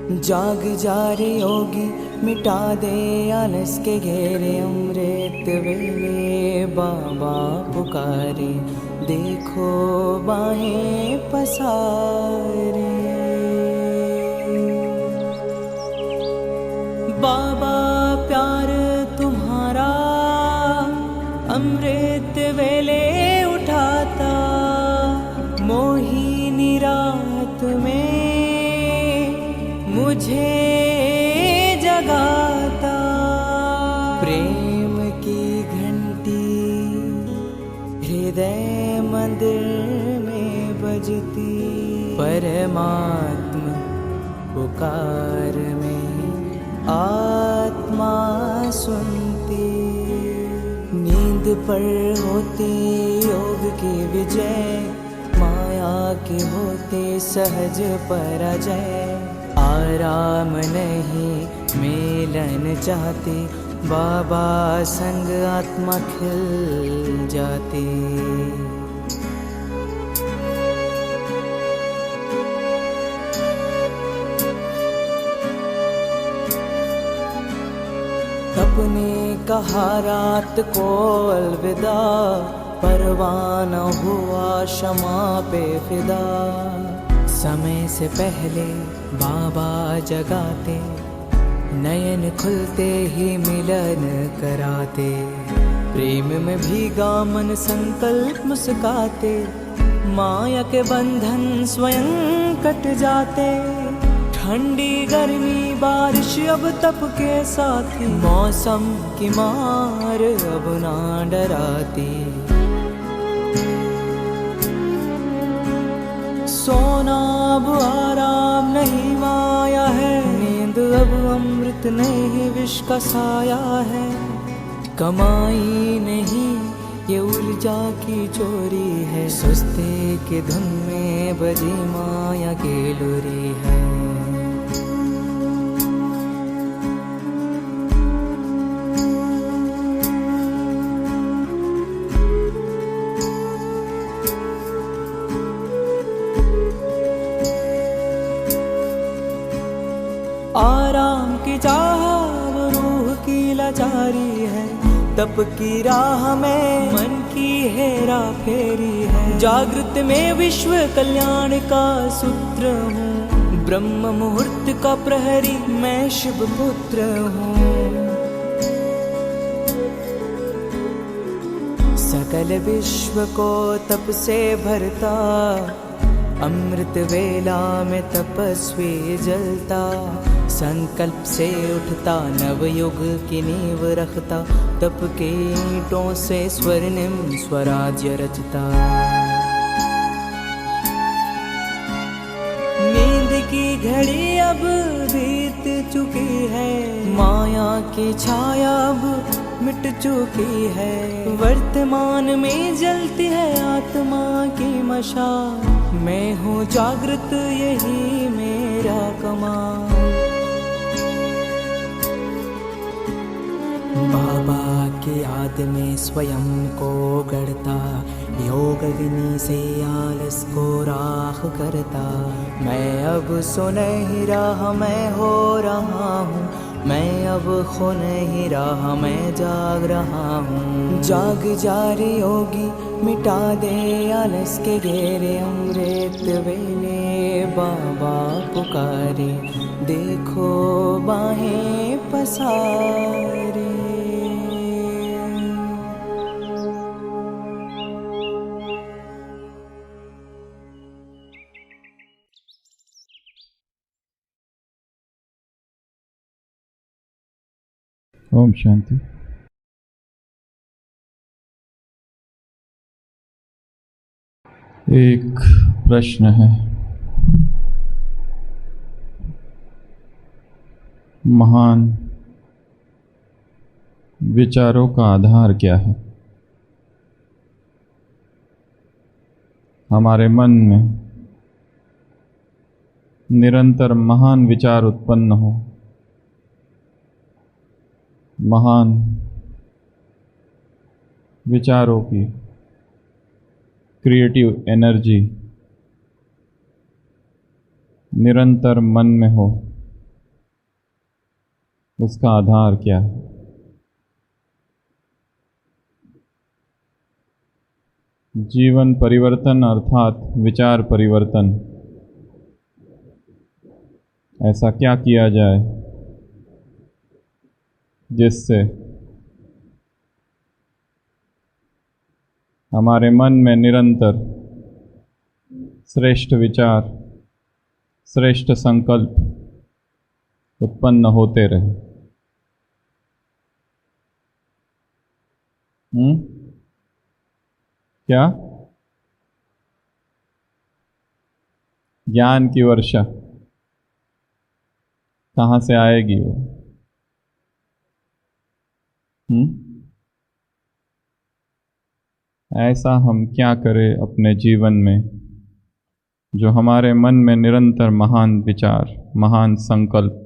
जाग जा रे योगी, मिटा दे आलस के घेरे। अमृत वेले बाबा पुकारे, देखो बाहें पसारे। बाबा प्यार तुम्हारा अमृत वेले उठाता, मोहिनी रात में मुझे जगाता। प्रेम की घंटी हृदय मंदिर में बजती, परमात्मा पुकार में आत्मा सुनती। नींद पर होती योग की विजय, माया के होते सहज पराजय। आराम नहीं मिलन चाहती, बाबा संग आत्मा खिल जाती। अपने कहा रात को अलविदा, परवाना हुआ क्षमा पे फिदा। समय से पहले बाबा जगाते, नयन खुलते ही मिलन कराते। प्रेम में भीगा मन संकल्प मुस्काते, माया के बंधन स्वयं कट जाते। ठंडी गर्मी बारिश अब तप के साथी, मौसम की मार अब ना डराती। सोना अब आराम नहीं माया है, नींद अब अमृत नहीं विष का साया है। कमाई नहीं ये ऊर्जा की चोरी है, सुस्ती की धुन में बजी माया की लुरी है। आराम की चाह वो रूह की लाचारी है, तप की राह में मन की हेरा फेरी है। जागृत में विश्व कल्याण का सूत्र हूँ, ब्रह्म मुहूर्त का प्रहरी मैं शिव पुत्र हूँ। सकल विश्व को तप से भरता, अमृत वेला में तपस्वी जलता। संकल्प से उठता नवयुग की नींव रखता, तप के ईंटों से स्वर्णिम स्वराज्य रचता। नींद की घड़ी अब बीत चुकी है, माया की छाया अब मिट चुकी है। वर्तमान में जलती है आत्मा की मशाल, मैं हूँ जागृत यही मेरा कमाल। बाबा की याद में स्वयं को गढ़ता, योग अग्नि से आलस को राख करता। मैं अब सुनहरी राह मैं हो रहा हूँ, मैं अब खो नहीं रहा मैं जाग रहा हूँ। जाग जा रे योगी, मिटा दे आलस के घेरे। अमृत वेले बाबा पुकारे, देखो बाहें पसारे। ओम शांति। एक प्रश्न है, महान विचारों का आधार क्या है? हमारे मन में निरंतर महान विचार उत्पन्न हो, महान विचारों की क्रिएटिव एनर्जी निरंतर मन में हो, उसका आधार क्या है? जीवन परिवर्तन अर्थात विचार परिवर्तन। ऐसा क्या किया जाए जिससे हमारे मन में निरंतर श्रेष्ठ विचार, श्रेष्ठ संकल्प उत्पन्न होते रहे। क्या? ज्ञान की वर्षा कहाँ से आएगी वो? ऐसा हम क्या करें अपने जीवन में जो हमारे मन में निरंतर महान विचार, महान संकल्प,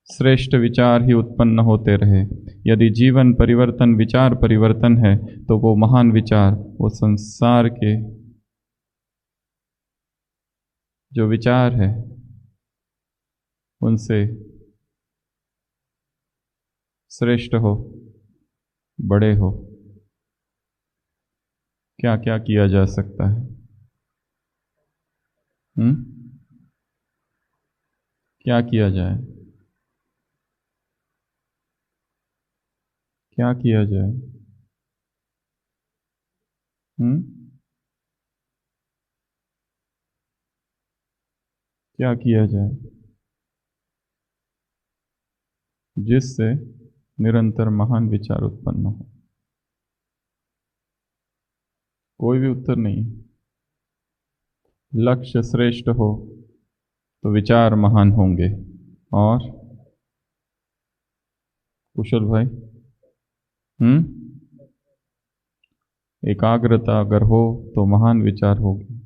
श्रेष्ठ विचार ही उत्पन्न होते रहे। यदि जीवन परिवर्तन विचार परिवर्तन है तो वो महान विचार, वो संसार के जो विचार है उनसे श्रेष्ठ हो, बड़े हो। क्या क्या किया जा सकता है? क्या किया जाए? क्या किया जाए? क्या किया जाए जिससे निरंतर महान विचार उत्पन्न हो? कोई भी उत्तर नहीं। लक्ष्य श्रेष्ठ हो तो विचार महान होंगे। और कुशल भाई, एकाग्रता अगर हो तो महान विचार होगी।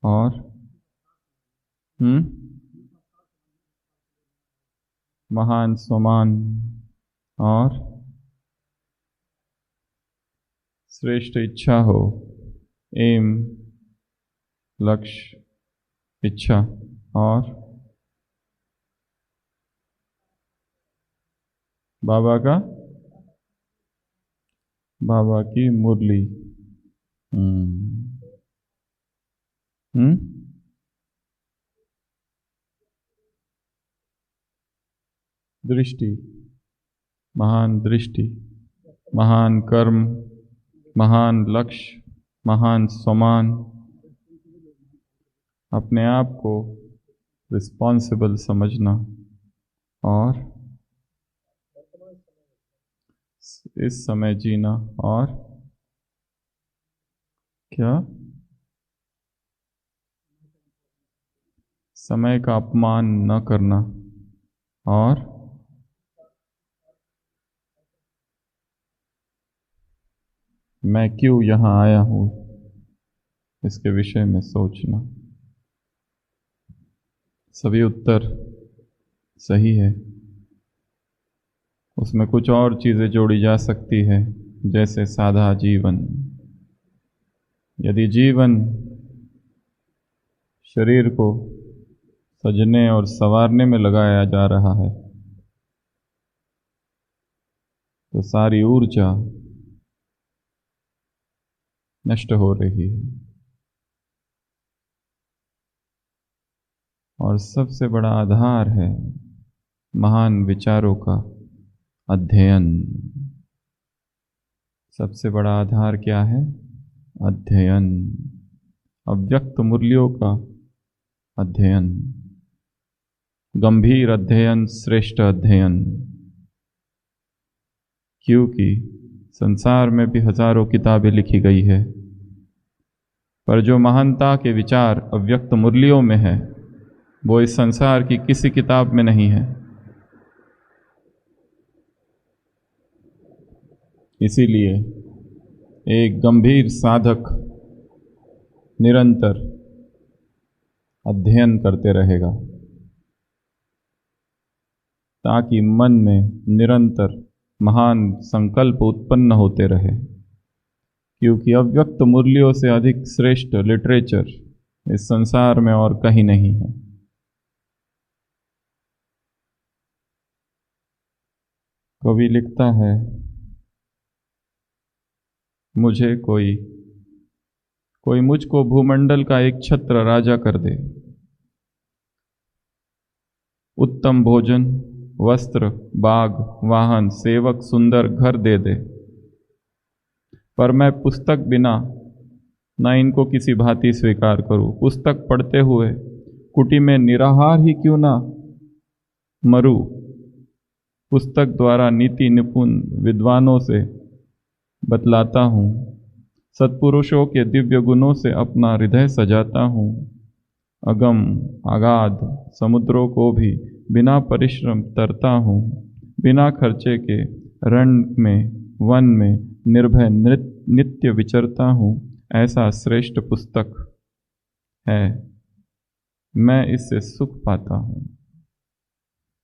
और महान स्वमान और श्रेष्ठ इच्छा हो, एम, लक्ष्य, इच्छा। और बाबा की मुरली। दृष्टि, महान दृष्टि, महान कर्म, महान लक्ष्य, महान सम्मान, अपने आप को रिस्पॉन्सिबल समझना और इस समय जीना। और क्या? समय का अपमान न करना। और मैं क्यों यहाँ आया हूँ इसके विषय में सोचना। सभी उत्तर सही है। उसमें कुछ और चीज़ें जोड़ी जा सकती है, जैसे सादा जीवन। यदि जीवन शरीर को सजने और संवारने में लगाया जा रहा है तो सारी ऊर्जा नष्ट हो रही है। और सबसे बड़ा आधार है महान विचारों का अध्ययन। सबसे बड़ा आधार क्या है? अध्ययन। अव्यक्त मूल्यों का अध्ययन, गंभीर अध्ययन, श्रेष्ठ अध्ययन। क्योंकि संसार में भी हजारों किताबें लिखी गई है, पर जो महानता के विचार अव्यक्त मूल्यों में है वो इस संसार की किसी किताब में नहीं है। इसीलिए एक गंभीर साधक निरंतर अध्ययन करते रहेगा ताकि मन में निरंतर महान संकल्प उत्पन्न होते रहे। क्योंकि अव्यक्त मूल्यों से अधिक श्रेष्ठ लिटरेचर इस संसार में और कहीं नहीं है। कवि लिखता है, मुझे कोई मुझको भूमंडल का एक छत्र राजा कर दे, उत्तम भोजन, वस्त्र, बाग, वाहन, सेवक, सुंदर घर दे दे, पर मैं पुस्तक बिना न इनको किसी भांति स्वीकार करूं। पुस्तक पढ़ते हुए कुटी में निराहार ही क्यों ना मरूं। पुस्तक द्वारा नीति निपुण विद्वानों से बतलाता हूँ, सत्पुरुषों के दिव्य गुणों से अपना हृदय सजाता हूँ। अगम अगाध समुद्रों को भी बिना परिश्रम तरता हूँ, बिना खर्चे के रण में वन में निर्भय नित्य विचरता हूँ। ऐसा श्रेष्ठ पुस्तक है, मैं इससे सुख पाता हूँ।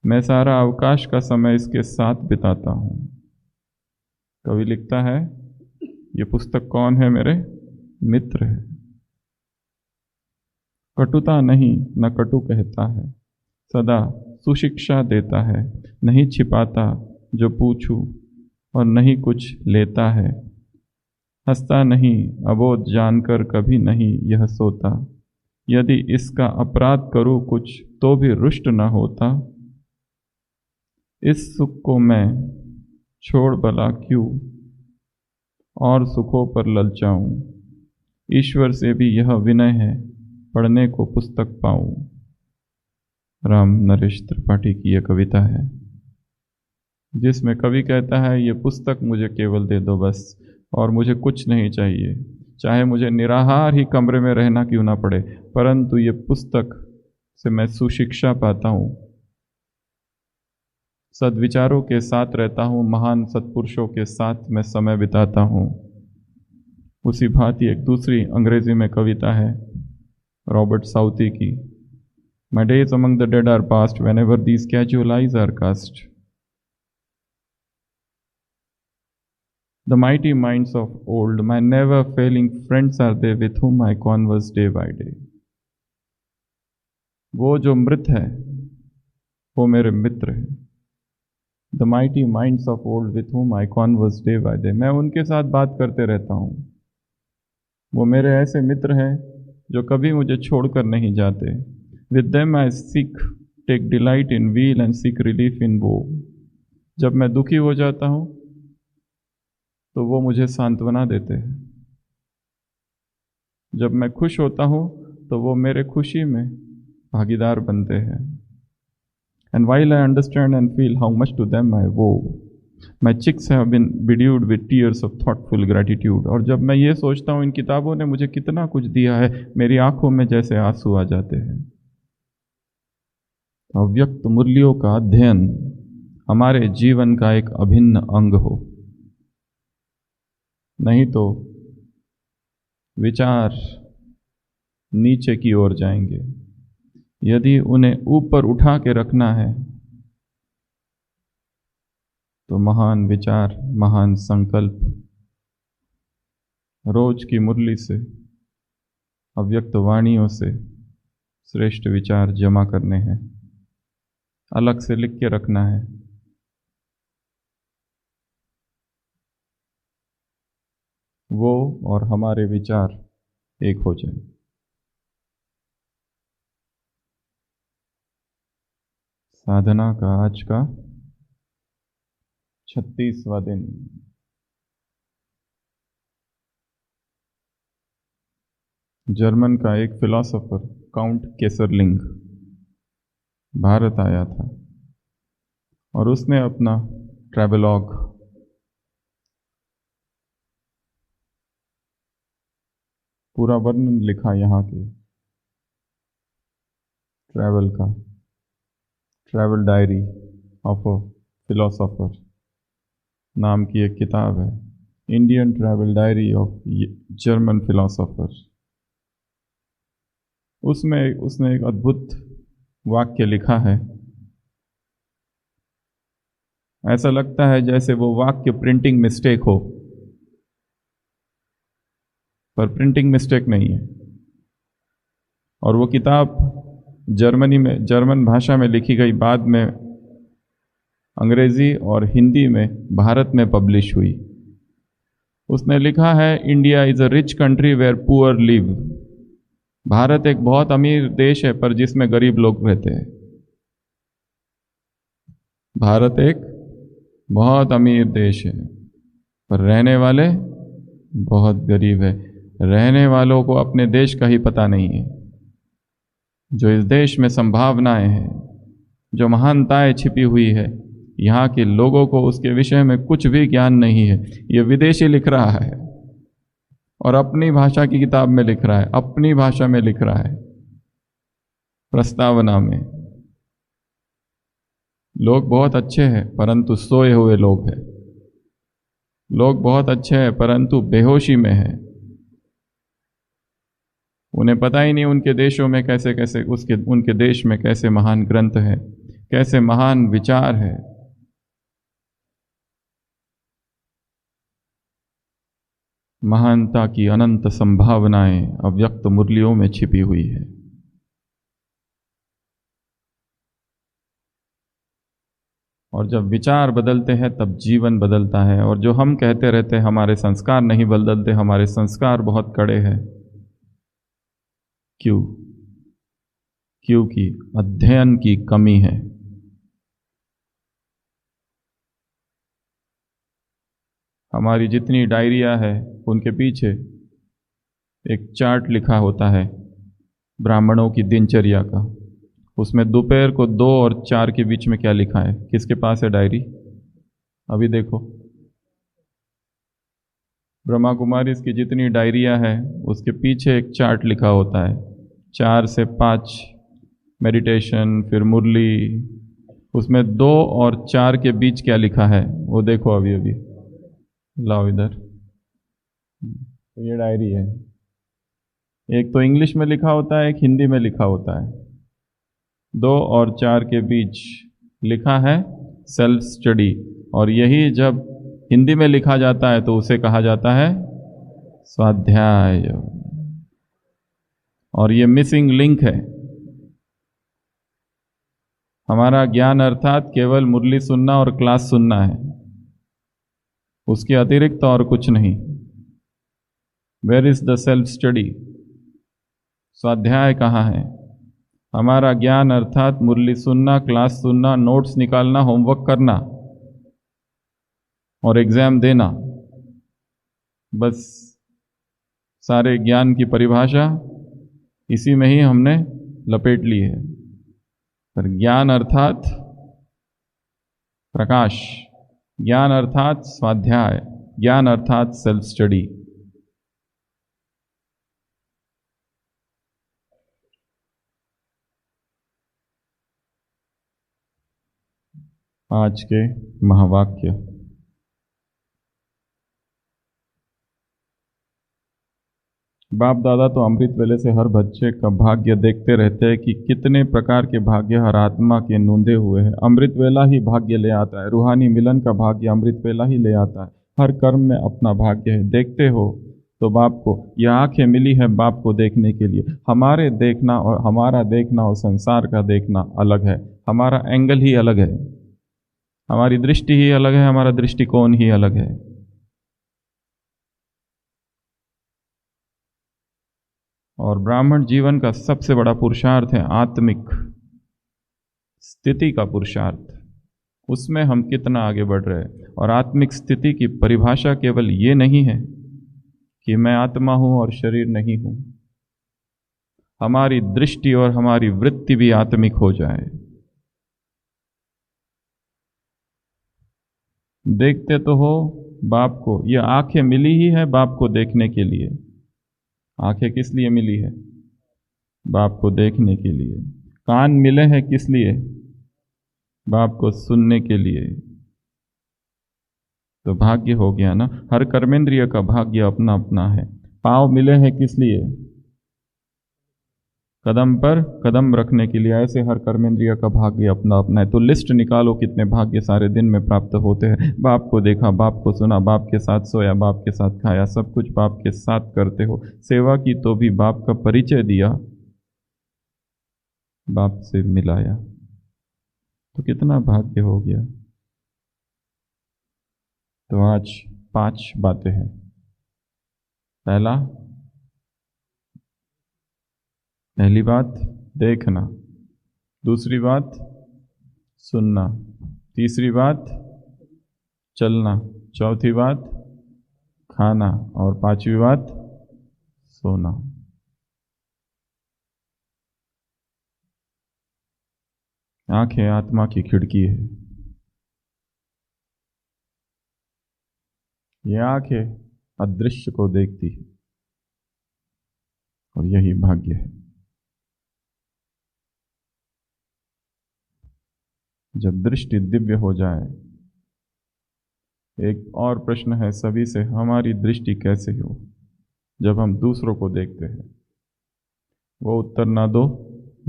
मैं सारा अवकाश का समय इसके साथ बिताता हूँ। कवि लिखता है, ये पुस्तक कौन है? मेरे मित्र है। कटुता नहीं, न कटु कहता है, सदा सुशिक्षा देता है, नहीं छिपाता जो पूछूं और नहीं कुछ लेता है। हंसता नहीं, अबोध जानकर कभी नहीं यह सोता, यदि इसका अपराध करूं कुछ तो भी रुष्ट न होता। इस सुख को मैं छोड़ भला क्यों और सुखों पर ललचाऊं। ईश्वर से भी यह विनय है, पढ़ने को पुस्तक पाऊं। राम नरेश त्रिपाठी की यह कविता है, जिसमें कवि कहता है, ये पुस्तक मुझे केवल दे दो बस, और मुझे कुछ नहीं चाहिए। चाहे मुझे निराहार ही कमरे में रहना क्यों ना पड़े, परंतु ये पुस्तक से मैं सुशिक्षा पाता हूँ, सद्विचारों के साथ रहता हूँ, महान सत्पुरुषों के साथ मैं समय बिताता हूँ। उसी भांति एक दूसरी अंग्रेजी में कविता है रॉबर्ट साउथी की, My days among the dead are past whenever these casual eyes are cast. The mighty minds of old, my never failing friends are they with whom I converse day by day. वो जो मृत है वो मेरे मित्र है। The mighty minds of old with whom I converse day by day. मैं उनके साथ बात करते रहता हूँ। वो मेरे ऐसे मित्र हैं जो कभी मुझे छोड़कर नहीं जाते। With them I take delight in weal and seek relief in woe. जब मैं दुखी हो जाता हूँ तो वो मुझे सांत्वना देते हैं, जब मैं खुश होता हूँ तो वो मेरे खुशी में भागीदार बनते हैं। And while I understand and feel how much to them I owe, my cheeks have been bedewed with tears of thoughtful gratitude. और जब मैं ये सोचता हूँ इन किताबों ने मुझे कितना कुछ दिया है, मेरी आंखों में जैसे आंसू आ जाते हैं। अव्यक्त मूल्यों का अध्ययन हमारे जीवन का एक अभिन्न अंग हो, नहीं तो विचार नीचे की ओर जाएंगे। यदि उन्हें ऊपर उठा के रखना है तो महान विचार, महान संकल्प रोज की मुरली से, अव्यक्त वाणियों से श्रेष्ठ विचार जमा करने हैं, अलग से लिख के रखना है। वो और हमारे विचार एक हो जाए। साधना का आज का 36वां दिन। जर्मन का एक फिलॉसफर काउंट केसरलिंग भारत आया था और उसने अपना ट्रैवलॉग पूरा वर्णन लिखा यहाँ के ट्रैवल का, travel diary of a philosopher नाम की एक किताब है, Indian travel diary of German philosopher. उसमें उसने एक अद्भुत वाक्य लिखा है। ऐसा लगता है जैसे वो वाक्य प्रिंटिंग मिस्टेक हो, पर प्रिंटिंग मिस्टेक नहीं है। और वो किताब जर्मन भाषा में लिखी गई, बाद में अंग्रेजी और हिंदी में भारत में पब्लिश हुई। उसने लिखा है, India is a rich country where poor live. Bharat एक बहुत अमीर देश है पर जिसमें गरीब लोग रहते हैं। भारत एक बहुत अमीर देश है पर रहने वाले बहुत गरीब है। रहने वालों को अपने देश का ही पता नहीं है। जो इस देश में संभावनाएं हैं, जो महानताएं छिपी हुई है, यहाँ के लोगों को उसके विषय में कुछ भी ज्ञान नहीं है। ये विदेशी लिख रहा है और अपनी भाषा की किताब में लिख रहा है, अपनी भाषा में लिख रहा है, प्रस्तावना में। लोग बहुत अच्छे हैं परंतु सोए हुए लोग हैं। लोग बहुत अच्छे हैं परंतु बेहोशी में हैं। उन्हें पता ही नहीं उनके देशों में कैसे कैसे उनके देश में कैसे महान ग्रंथ है, कैसे महान विचार है। महानता की अनंत संभावनाएं अव्यक्त मुरलियों में छिपी हुई है। और जब विचार बदलते हैं तब जीवन बदलता है। और जो हम कहते रहते हैं हमारे संस्कार नहीं बदलते, हमारे संस्कार बहुत कड़े हैं। क्यों? क्योंकि अध्ययन की कमी है। हमारी जितनी डायरिया है उनके पीछे एक चार्ट लिखा होता है ब्राह्मणों की दिनचर्या का। उसमें दोपहर को 2 और 4 के बीच में क्या लिखा है? किसके पास है डायरी? अभी देखो, ब्रह्मा कुमारी की जितनी डायरिया है उसके पीछे एक चार्ट लिखा होता है। 4 से 5 मेडिटेशन, फिर मुरली। उसमें 2 और 4 के बीच क्या लिखा है वो देखो। अभी अभी लाओ इधर। तो ये डायरी है। एक तो इंग्लिश में लिखा होता है, एक हिंदी में लिखा होता है। 2 और 4 के बीच लिखा है सेल्फ स्टडी। और यही जब हिंदी में लिखा जाता है तो उसे कहा जाता है स्वाध्याय। और ये मिसिंग लिंक है। हमारा ज्ञान अर्थात केवल मुरली सुनना और क्लास सुनना है, उसके अतिरिक्त और कुछ नहीं। Where is the self study? स्वाध्याय कहाँ है? हमारा ज्ञान अर्थात मुरली सुनना, क्लास सुनना, नोट्स निकालना, होमवर्क करना और एग्जाम देना, बस सारे ज्ञान की परिभाषा इसी में ही हमने लपेट ली है। पर ज्ञान अर्थात प्रकाश, ज्ञान अर्थात स्वाध्याय, ज्ञान अर्थात सेल्फ स्टडी। आज के महावाक्य। बाप दादा तो अमृत वेले से हर बच्चे का भाग्य देखते रहते हैं कि कितने प्रकार के भाग्य हर आत्मा के नूंदे हुए हैं। अमृत वेला ही भाग्य ले आता है, रूहानी मिलन का भाग्य अमृत वेला ही ले आता है। हर कर्म में अपना भाग्य है। देखते हो तो बाप को यह आंखें मिली है बाप को देखने के लिए। हमारे देखना और हमारा देखना और संसार का देखना अलग है। हमारा एंगल ही अलग है, हमारी दृष्टि ही अलग है, हमारा दृष्टिकोण ही अलग है। और ब्राह्मण जीवन का सबसे बड़ा पुरुषार्थ है आत्मिक स्थिति का पुरुषार्थ। उसमें हम कितना आगे बढ़ रहे हैं। और आत्मिक स्थिति की परिभाषा केवल ये नहीं है कि मैं आत्मा हूं और शरीर नहीं हूं। हमारी दृष्टि और हमारी वृत्ति भी आत्मिक हो जाए। देखते तो हो बाप को। ये आंखें मिली ही है बाप को देखने के लिए। आंखें किस लिए मिली है? बाप को देखने के लिए। कान मिले हैं किस लिए? बाप को सुनने के लिए। तो भाग्य हो गया ना। हर कर्मेंद्रिय का भाग्य अपना अपना है। पांव मिले हैं किस लिए? कदम पर कदम रखने के लिए। ऐसे हर कर्मेंद्रिय का भाग्य अपना अपना है। तो लिस्ट निकालो कितने भाग्य सारे दिन में प्राप्त होते हैं। बाप को देखा, बाप को सुना, बाप के साथ सोया, बाप के साथ खाया, सब कुछ बाप के साथ करते हो। सेवा की तो भी बाप का परिचय दिया, बाप से मिलाया। तो कितना भाग्य हो गया। तो आज 5 बातें हैं। पहली बात देखना, दूसरी बात सुनना, तीसरी बात चलना, चौथी बात खाना और 5वीं बात सोना। आंखें आत्मा की खिड़की है। ये आंखें अदृश्य को देखती है और यही भाग्य है। जब दृष्टि दिव्य हो जाए, एक और प्रश्न है सभी से, हमारी दृष्टि कैसे हो जब हम दूसरों को देखते हैं? वो उत्तर ना दो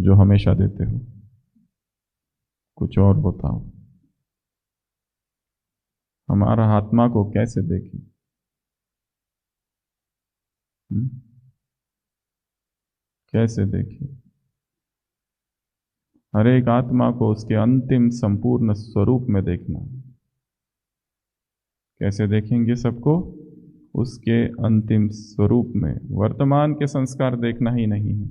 जो हमेशा देते हो, कुछ और बताओ। हमारा आत्मा को कैसे देखें? कैसे देखें? हर एक आत्मा को उसके अंतिम संपूर्ण स्वरूप में देखना। कैसे देखेंगे सबको? उसके अंतिम स्वरूप में। वर्तमान के संस्कार देखना ही नहीं है।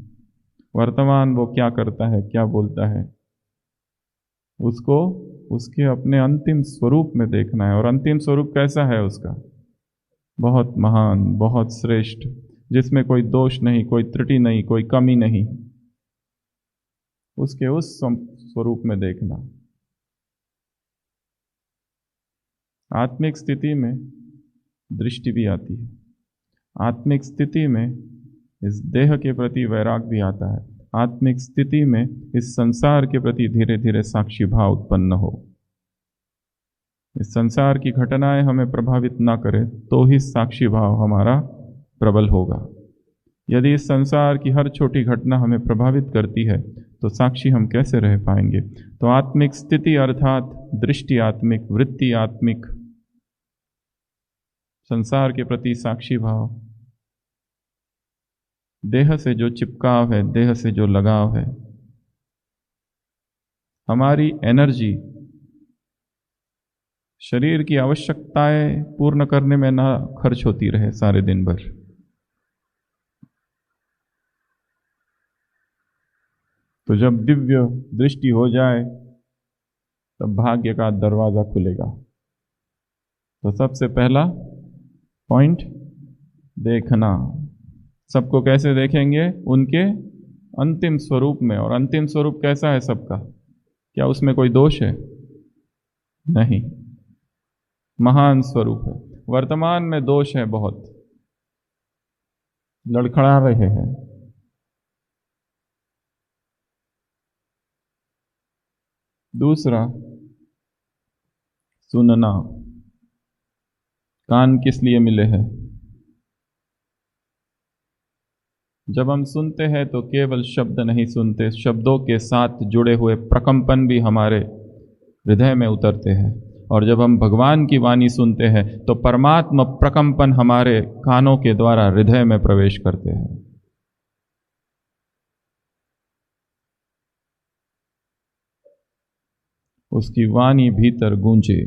वर्तमान वो क्या करता है, क्या बोलता है, उसको उसके अपने अंतिम स्वरूप में देखना है। और अंतिम स्वरूप कैसा है उसका? बहुत महान, बहुत श्रेष्ठ, जिसमें कोई दोष नहीं, कोई त्रुटि नहीं, कोई कमी नहीं। उसके उस स्वरूप में देखना। आत्मिक स्थिति में दृष्टि भी आती है। आत्मिक स्थिति में इस देह के प्रति वैराग भी आता है। आत्मिक स्थिति में इस संसार के प्रति धीरे धीरे साक्षी भाव उत्पन्न हो। इस संसार की घटनाएं हमें प्रभावित ना करें तो ही साक्षी भाव हमारा प्रबल होगा। यदि इस संसार की हर छोटी घटना हमें प्रभावित करती है तो साक्षी हम कैसे रह पाएंगे? तो आत्मिक स्थिति अर्थात दृष्टि आत्मिक, वृत्ति आत्मिक, संसार के प्रति साक्षी भाव, देह से जो चिपकाव है, देह से जो लगाव है, हमारी एनर्जी शरीर की आवश्यकताएं पूर्ण करने में ना खर्च होती रहे सारे दिन भर। तो जब दिव्य दृष्टि हो जाए तब भाग्य का दरवाजा खुलेगा। तो सबसे पहला पॉइंट देखना। सबको कैसे देखेंगे? उनके अंतिम स्वरूप में। और अंतिम स्वरूप कैसा है सबका? क्या उसमें कोई दोष है? नहीं, महान स्वरूप है। वर्तमान में दोष है, बहुत लड़खड़ा रहे हैं। दूसरा, सुनना। कान किस लिए मिले हैं? जब हम सुनते हैं तो केवल शब्द नहीं सुनते, शब्दों के साथ जुड़े हुए प्रकंपन भी हमारे हृदय में उतरते हैं। और जब हम भगवान की वाणी सुनते हैं तो परमात्मा प्रकंपन हमारे कानों के द्वारा हृदय में प्रवेश करते हैं। उसकी वाणी भीतर गूंजे,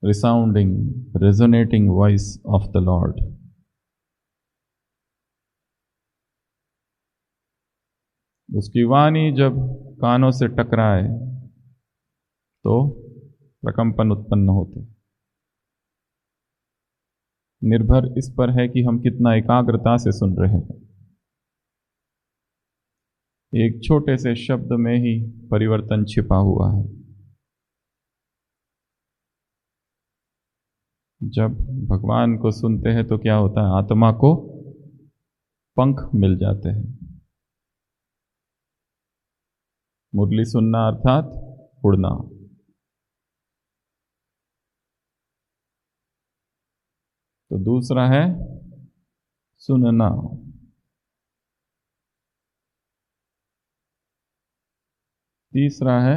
resounding, resonating voice of the Lord. उसकी वाणी जब कानों से टकराए तो प्रकंपन उत्पन्न होते। निर्भर इस पर है कि हम कितना एकाग्रता से सुन रहे हैं। एक छोटे से शब्द में ही परिवर्तन छिपा हुआ है। जब भगवान को सुनते हैं तो क्या होता है? आत्मा को पंख मिल जाते हैं। मुरली सुनना अर्थात उड़ना। तो दूसरा है सुनना। तीसरा है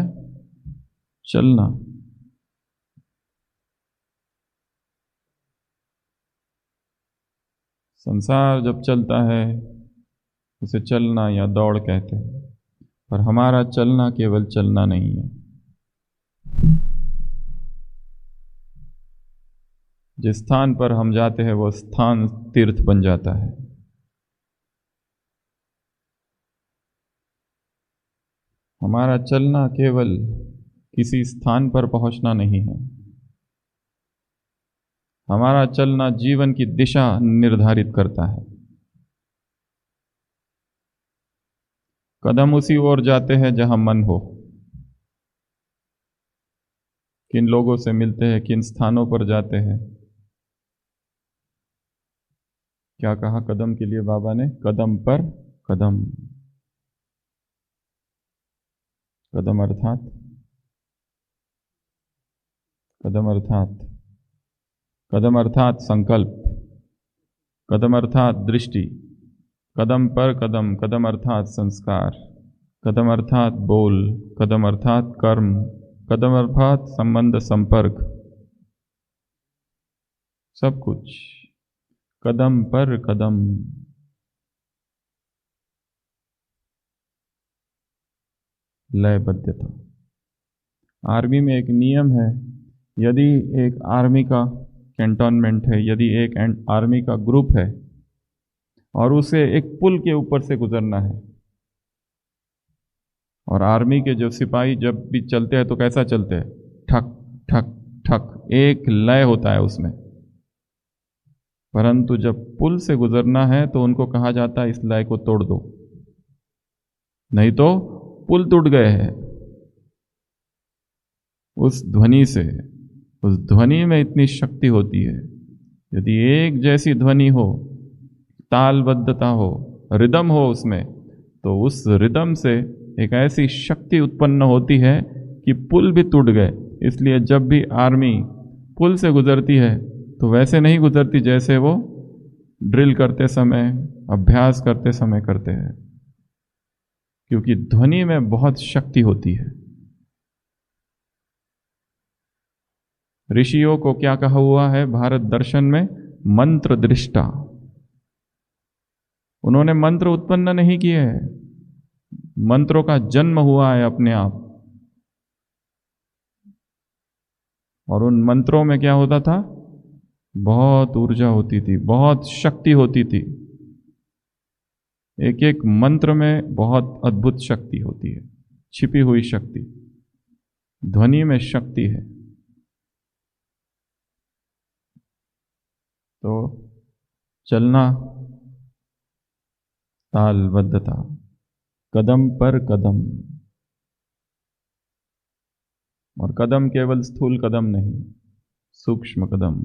चलना। संसार जब चलता है उसे चलना या दौड़ कहते हैं, पर हमारा चलना केवल चलना नहीं है। जिस स्थान पर हम जाते हैं वो स्थान तीर्थ बन जाता है। हमारा चलना केवल किसी स्थान पर पहुंचना नहीं है, हमारा चलना जीवन की दिशा निर्धारित करता है। कदम उसी ओर जाते हैं जहां मन हो। किन लोगों से मिलते हैं, किन स्थानों पर जाते हैं। क्या कहा कदम के लिए बाबा ने? कदम पर कदम। कदम अर्थात कदम अर्थात संकल्प, कदम अर्थात दृष्टि, कदम पर कदम, कदम अर्थात संस्कार, कदम अर्थात बोल, कदम अर्थात कर्म, कदम अर्थात संबंध संपर्क, सब कुछ कदम पर कदम। लयबद्धता। आर्मी में एक नियम है, यदि एक आर्मी का कैंटोनमेंट है, यदि एक आर्मी का ग्रुप है और उसे एक पुल के ऊपर से गुजरना है, और आर्मी के जो सिपाही जब भी चलते हैं तो कैसा चलते हैं? ठक ठक ठक, एक लय होता है उसमें। परंतु जब पुल से गुजरना है तो उनको कहा जाता है इस लय को तोड़ दो, नहीं तो पुल टूट गए हैं। उस ध्वनि से, उस ध्वनि में इतनी शक्ति होती है। यदि एक जैसी ध्वनि हो, तालबद्धता हो, रिदम हो उसमें, तो उस रिदम से एक ऐसी शक्ति उत्पन्न होती है कि पुल भी टूट गए। इसलिए जब भी आर्मी पुल से गुजरती है तो वैसे नहीं गुजरती जैसे वो ड्रिल करते समय, अभ्यास करते समय करते हैं, क्योंकि ध्वनि में बहुत शक्ति होती है। ऋषियों को क्या कहा हुआ है भारत दर्शन में? मंत्र दृष्टा। उन्होंने मंत्र उत्पन्न नहीं किए हैं, मंत्रों का जन्म हुआ है अपने आप। और उन मंत्रों में क्या होता था? बहुत ऊर्जा होती थी, बहुत शक्ति होती थी। एक एक मंत्र में बहुत अद्भुत शक्ति होती है, छिपी हुई शक्ति। ध्वनि में शक्ति है। तो चलना, तालबद्धता, कदम पर कदम। और कदम केवल स्थूल कदम नहीं, सूक्ष्म कदम।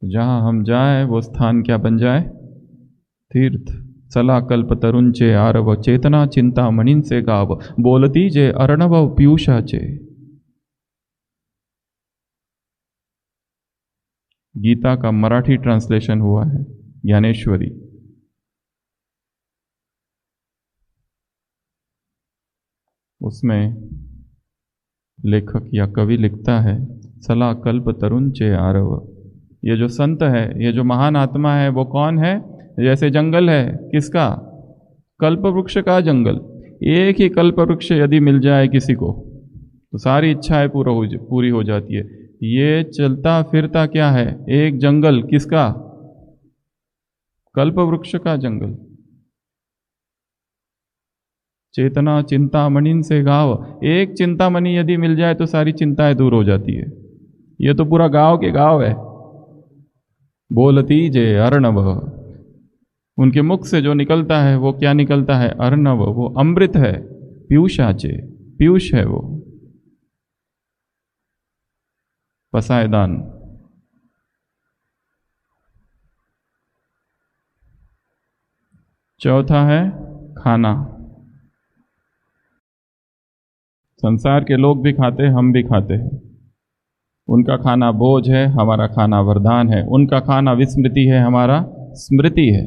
जहां हम जाए वो स्थान क्या बन जाए? तीर्थ। चला कल्प तरुंचे आरव, चेतना चिंता मणिन से गाव, बोलती जे अर्णव पीयूषाचे। गीता का मराठी ट्रांसलेशन हुआ है ज्ञानेश्वरी। उसमें लेखक या कवि लिखता है, सला कल्प तरुंचे आरव। ये जो संत है, ये जो महान आत्मा है, वो कौन है? जैसे जंगल है, किसका? कल्प वृक्ष का जंगल। एक ही कल्प वृक्ष यदि मिल जाए किसी को तो सारी इच्छाएं पूरी हो जाती है। ये चलता फिरता क्या है? एक जंगल। किसका? कल्प वृक्ष का जंगल। चेतना चिंतामणि से गाँव। एक चिंतामणि यदि मिल जाए तो सारी चिंताएं दूर हो जाती है। ये तो पूरा गांव के गांव है। बोलती जे अर्णव, उनके मुख से जो निकलता है वो क्या निकलता है? अर्णव। वो अमृत है। पीयूषाचे, पीयूष है वो। पसायदान। चौथा है खाना। संसार के लोग भी खाते हैं, हम भी खाते हैं। उनका खाना बोझ है, हमारा खाना वरदान है। उनका खाना विस्मृति है, हमारा स्मृति है।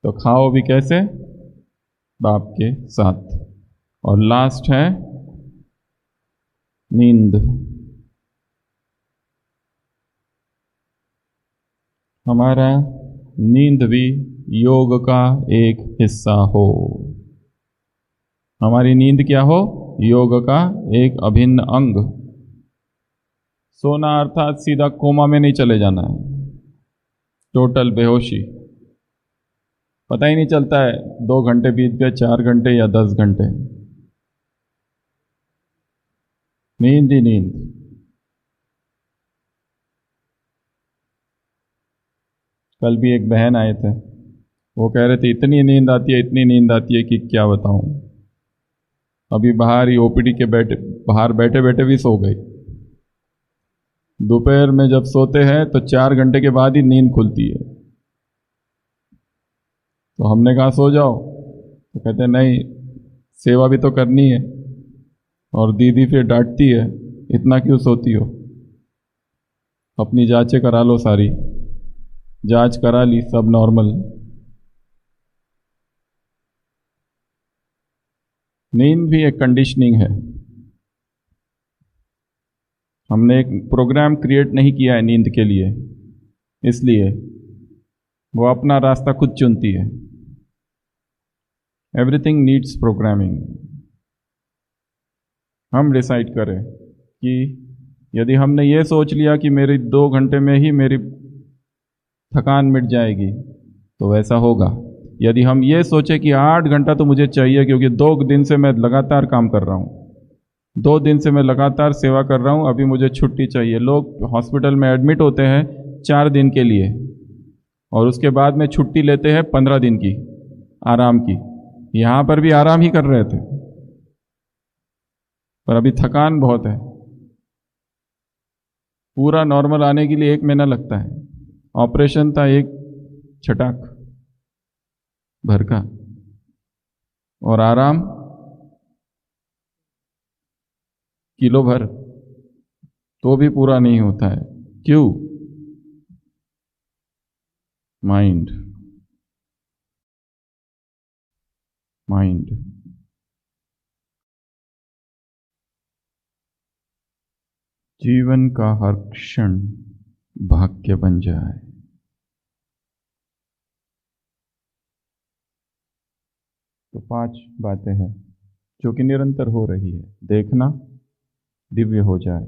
तो खाओ भी कैसे? बाप के साथ। और लास्ट है नींद। हमारा नींद भी योग का एक हिस्सा हो। हमारी नींद क्या हो? योग का एक अभिन्न अंग। सोना अर्थात सीधा कोमा में नहीं चले जाना है, टोटल बेहोशी। पता ही नहीं चलता है 2 घंटे बीत गए, 4 घंटे या 10 घंटे, नींद ही नींद। कल भी एक बहन आए थे, वो कह रहे थे इतनी नींद आती है, इतनी नींद आती है कि क्या बताऊं। अभी बाहर ही ओपीडी के बाहर बैठे बैठे भी सो गई। दोपहर में जब सोते हैं तो 4 घंटे के बाद ही नींद खुलती है। तो हमने कहा सो जाओ, तो कहते नहीं, सेवा भी तो करनी है। और दीदी फिर डांटती है, इतना क्यों सोती हो, अपनी जांचें करा लो सारी। जांच करा ली, सब नॉर्मल। नींद भी एक कंडीशनिंग है। हमने एक प्रोग्राम क्रिएट नहीं किया है नींद के लिए, इसलिए वो अपना रास्ता खुद चुनती है। Everything needs programming. हम डिसाइड करें कि यदि हमने ये सोच लिया कि मेरी 2 घंटे में ही मेरी थकान मिट जाएगी तो वैसा होगा। यदि हम ये सोचे कि 8 घंटा तो मुझे चाहिए क्योंकि 2 दिन से मैं लगातार काम कर रहा हूँ, 2 दिन से मैं लगातार सेवा कर रहा हूँ, अभी मुझे छुट्टी चाहिए। लोग हॉस्पिटल में एडमिट होते हैं 4 दिन के लिए और उसके बाद में छुट्टी लेते हैं 15 दिन की आराम की। यहाँ पर भी आराम ही कर रहे थे, पर अभी थकान बहुत है। पूरा नॉर्मल आने के लिए 1 महीना लगता है। ऑपरेशन था एक छटाक भर का, और आराम किलो भर, तो भी पूरा नहीं होता है। क्यों? माइंड। जीवन का हर क्षण भाग्य बन जाए। तो 5 बातें हैं जो कि निरंतर हो रही है। देखना, दिव्य हो जाए।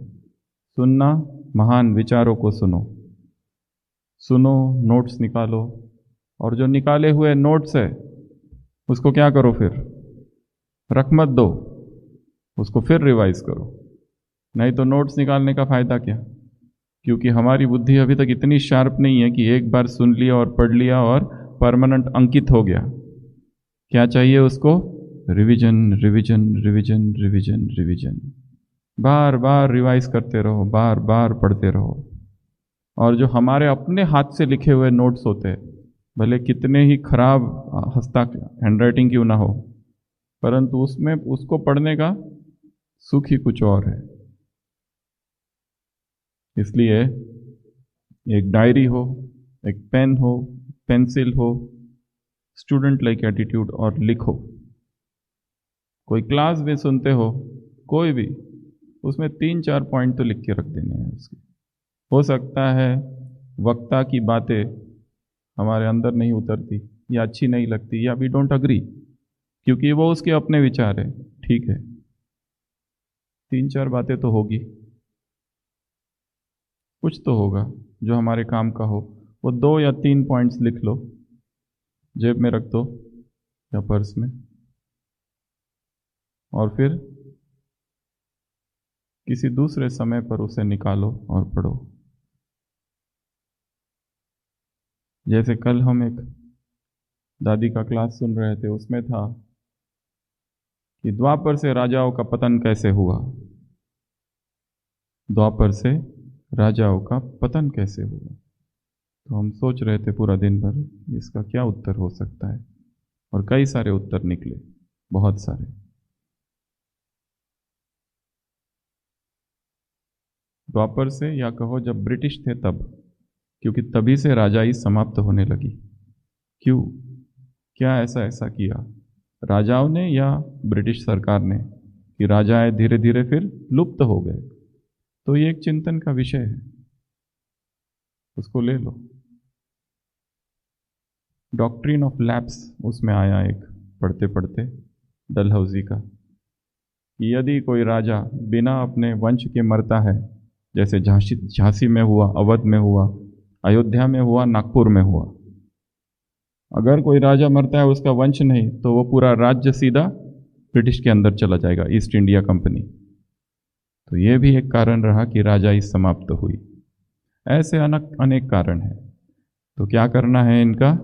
सुनना, महान विचारों को सुनो। सुनो, नोट्स निकालो, और जो निकाले हुए नोट्स है उसको क्या करो, फिर रख मत दो, उसको फिर रिवाइज करो। नहीं तो नोट्स निकालने का फायदा क्या? क्योंकि हमारी बुद्धि अभी तक इतनी शार्प नहीं है कि एक बार सुन लिया और पढ़ लिया और परमानेंट अंकित हो गया। क्या चाहिए उसको? Revision, revision, revision, revision, revision. बार बार रिवाइज करते रहो, बार बार पढ़ते रहो। और जो हमारे अपने हाथ से लिखे हुए नोट्स होते हैं, भले कितने ही खराब हैंडराइटिंग क्यों ना हो, परंतु उसमें उसको पढ़ने का सुख ही कुछ और है। इसलिए एक डायरी हो, एक पेन हो, पेंसिल हो, स्टूडेंट लाइक एटीट्यूड, और लिखो। कोई क्लास भी सुनते हो, कोई भी, उसमें 3-4 पॉइंट तो लिख के रख देने हैं उसके। हो सकता है वक्ता की बातें हमारे अंदर नहीं उतरती या अच्छी नहीं लगती या वी डोंट अग्री, क्योंकि वो उसके अपने विचार है, ठीक है। 3-4 बातें तो होगी, कुछ तो होगा जो हमारे काम का हो। वो 2 या 3 पॉइंट्स लिख लो, जेब में रख दो या पर्स में, और फिर किसी दूसरे समय पर उसे निकालो और पढ़ो। जैसे कल हम एक दादी का क्लास सुन रहे थे, उसमें था कि द्वापर से राजाओं का पतन कैसे हुआ। द्वापर से राजाओं का पतन कैसे हुआ? तो हम सोच रहे थे पूरा दिन भर इसका क्या उत्तर हो सकता है, और कई सारे उत्तर निकले, बहुत सारे। द्वापर से, या कहो जब ब्रिटिश थे तब, क्योंकि तभी से राजाई समाप्त होने लगी। क्यों? क्या ऐसा किया राजाओं ने या ब्रिटिश सरकार ने कि राजाएं धीरे धीरे फिर लुप्त हो गए? तो ये एक चिंतन का विषय है, उसको ले लो। डॉक्ट्रिन ऑफ लैप्स उसमें आया एक, पढ़ते पढ़ते, डलहौजी का। कि यदि कोई राजा बिना अपने वंश के मरता है, जैसे झांसी में हुआ, अवध में हुआ, अयोध्या में हुआ, नागपुर में हुआ, अगर कोई राजा मरता है उसका वंश नहीं, तो वो पूरा राज्य सीधा ब्रिटिश के अंदर चला जाएगा, ईस्ट इंडिया कंपनी। तो ये भी एक कारण रहा कि राजाई समाप्त हुई। ऐसे अनेक कारण हैं। तो क्या करना है इनका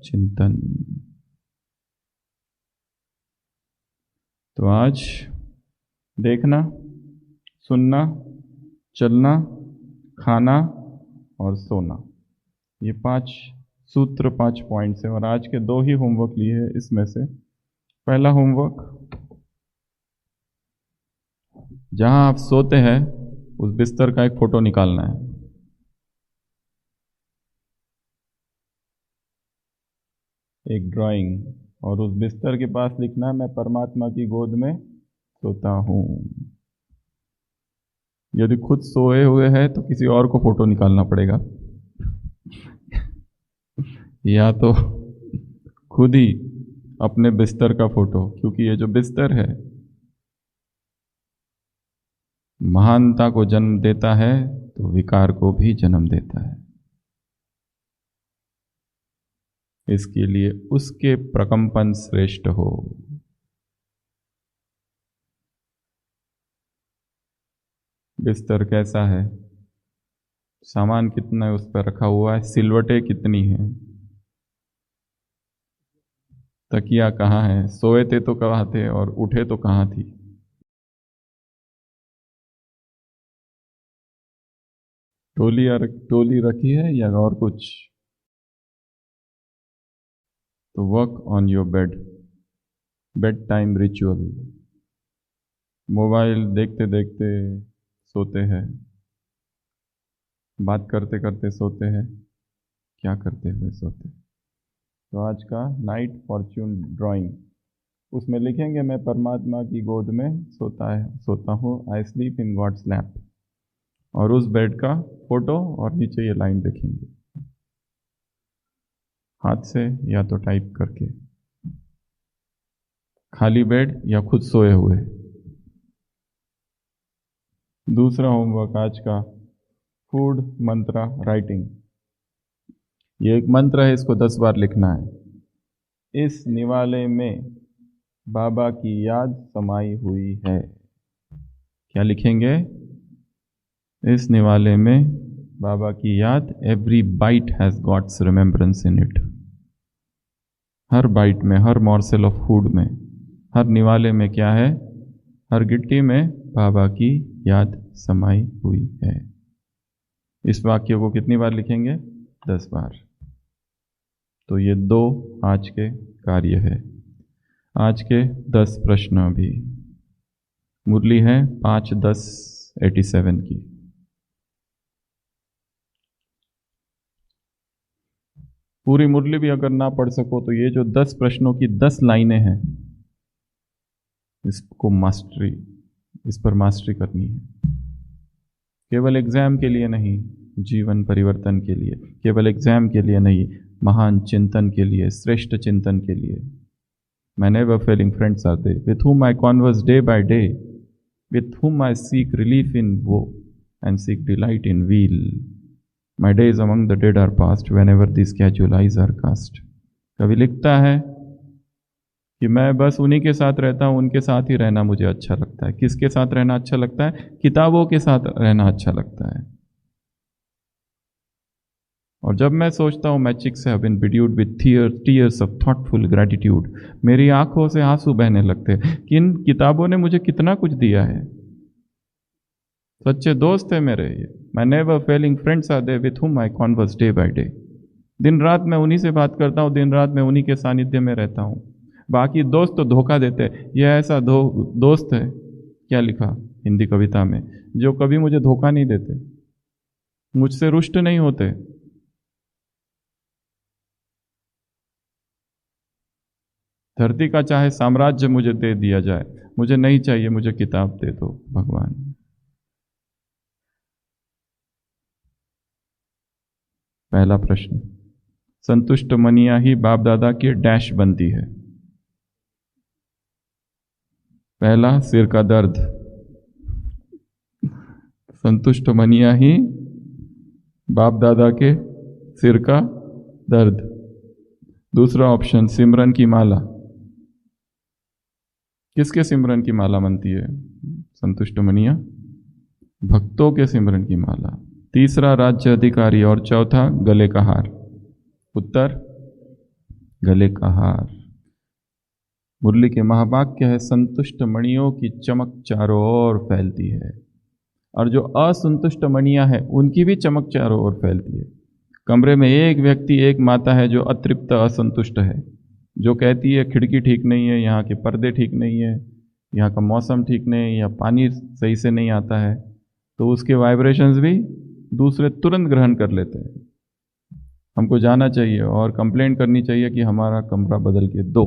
चिंतन। तो आज देखना, सुनना, चलना, खाना और सोना, ये 5 सूत्र, 5 पॉइंट्स है। और आज के 2 ही होमवर्क लिए हैं इसमें से। पहला होमवर्क, जहां आप सोते हैं उस बिस्तर का एक फोटो निकालना है। एक ड्राइंग, और उस बिस्तर के पास लिखना है, मैं परमात्मा की गोद में सोता हूं। यदि खुद सोए हुए हैं तो किसी और को फोटो निकालना पड़ेगा या तो खुद ही अपने बिस्तर का फोटो, क्योंकि ये जो बिस्तर है महानता को जन्म देता है तो विकार को भी जन्म देता है। इसके लिए उसके प्रकंपन श्रेष्ठ हो। बिस्तर कैसा है, सामान कितना है उस पर रखा हुआ है, सिलवटें कितनी हैं, तकिया कहाँ है, सोए थे तो कहाँ थे और उठे तो कहाँ थी। टोली रखी है या और कुछ। तो work on your bed time ritual. Mobile देखते देखते सोते हैं, बात करते करते सोते हैं, क्या करते हुए सोते। तो आज का नाइट फॉर्च्यून ड्राइंग, उसमें लिखेंगे मैं परमात्मा की गोद में सोता हूँ, I sleep in God's lap. और उस बेड का फोटो और नीचे ये लाइन लिखेंगे, हाथ से या तो टाइप करके। खाली बेड या खुद सोए हुए। दूसरा होमवर्क आज का, फूड मंत्रा राइटिंग। ये एक मंत्र है, इसको 10 बार लिखना है। इस निवाले में बाबा की याद समाई हुई है। क्या लिखेंगे? इस निवाले में बाबा की याद, every bite has God's remembrance in it. हर बाइट में, हर मॉर्सेल ऑफ फूड में, हर निवाले में क्या है? हर गिट्टी में बाबा की याद समाई हुई है। इस वाक्य को कितनी बार लिखेंगे? 10 बार। तो ये 2 आज के कार्य है। आज के 10 प्रश्न भी। मुरली है 5-10-87 की। पूरी मुरली भी अगर ना पढ़ सको तो ये जो 10 प्रश्नों की 10 लाइनें हैं, इसको इस पर मास्टरी करनी है। केवल एग्जाम के लिए नहीं, जीवन परिवर्तन के लिए। केवल एग्जाम के लिए नहीं, महान चिंतन के लिए, श्रेष्ठ चिंतन के लिए। My never failing friends are they, with whom I converse day by day, with whom I seek relief in woe and seek delight in weal. My days among the dead are past, whenever these casual eyes are cast. कवि लिखता है कि मैं बस उन्हीं के साथ रहता हूँ, उनके साथ ही रहना मुझे अच्छा लगता है। किसके साथ रहना अच्छा लगता है? किताबों के साथ रहना अच्छा लगता है। और जब मैं सोचता हूँ, my cheeks have been bedewed with tears of thoughtful gratitude, मेरी आंखों से आंसू बहने लगते हैं कि इन किताबों ने मुझे कितना कुछ दिया है। सच्चे दोस्त है मेरे ये। My never failing friends are they, with whom I converse day by day. दिन रात मैं उन्हीं से बात करता हूँ, दिन रात मैं उन्हीं के सानिध्य में रहता हूँ। बाकी दोस्त तो धोखा देते हैं। यह ऐसा दोस्त है, क्या लिखा हिंदी कविता में, जो कभी मुझे धोखा नहीं देते, मुझसे रुष्ट नहीं होते। धरती का चाहे साम्राज्य मुझे दे दिया जाए, मुझे नहीं चाहिए, मुझे किताब दे दो भगवान। पहला प्रश्न, संतुष्ट मनिया ही बाप दादा की डैश बनती है। पहला, सिर का दर्द, संतुष्ट मनिया ही बाप दादा के सिर का दर्द। दूसरा ऑप्शन, सिमरन की माला। किसके सिमरन की माला बनती है संतुष्ट मनिया? भक्तों के सिमरन की माला। तीसरा, राज्य अधिकारी। और चौथा, गले का हार। उत्तर, गले का हार। मुरली के महावाक्य है, संतुष्ट मणियों की चमक चारों ओर फैलती है, और जो असंतुष्ट मणियां हैं उनकी भी चमक चारों ओर फैलती है। कमरे में एक व्यक्ति, एक माता है जो अतृप्त, असंतुष्ट है, जो कहती है खिड़की ठीक नहीं है, यहाँ के पर्दे ठीक नहीं है, यहाँ का मौसम ठीक नहीं है, या पानी सही से नहीं आता है, तो उसके वाइब्रेशंस भी दूसरे तुरंत ग्रहण कर लेते हैं। हमको जाना चाहिए और कंप्लेंट करनी चाहिए कि हमारा कमरा बदल के दो।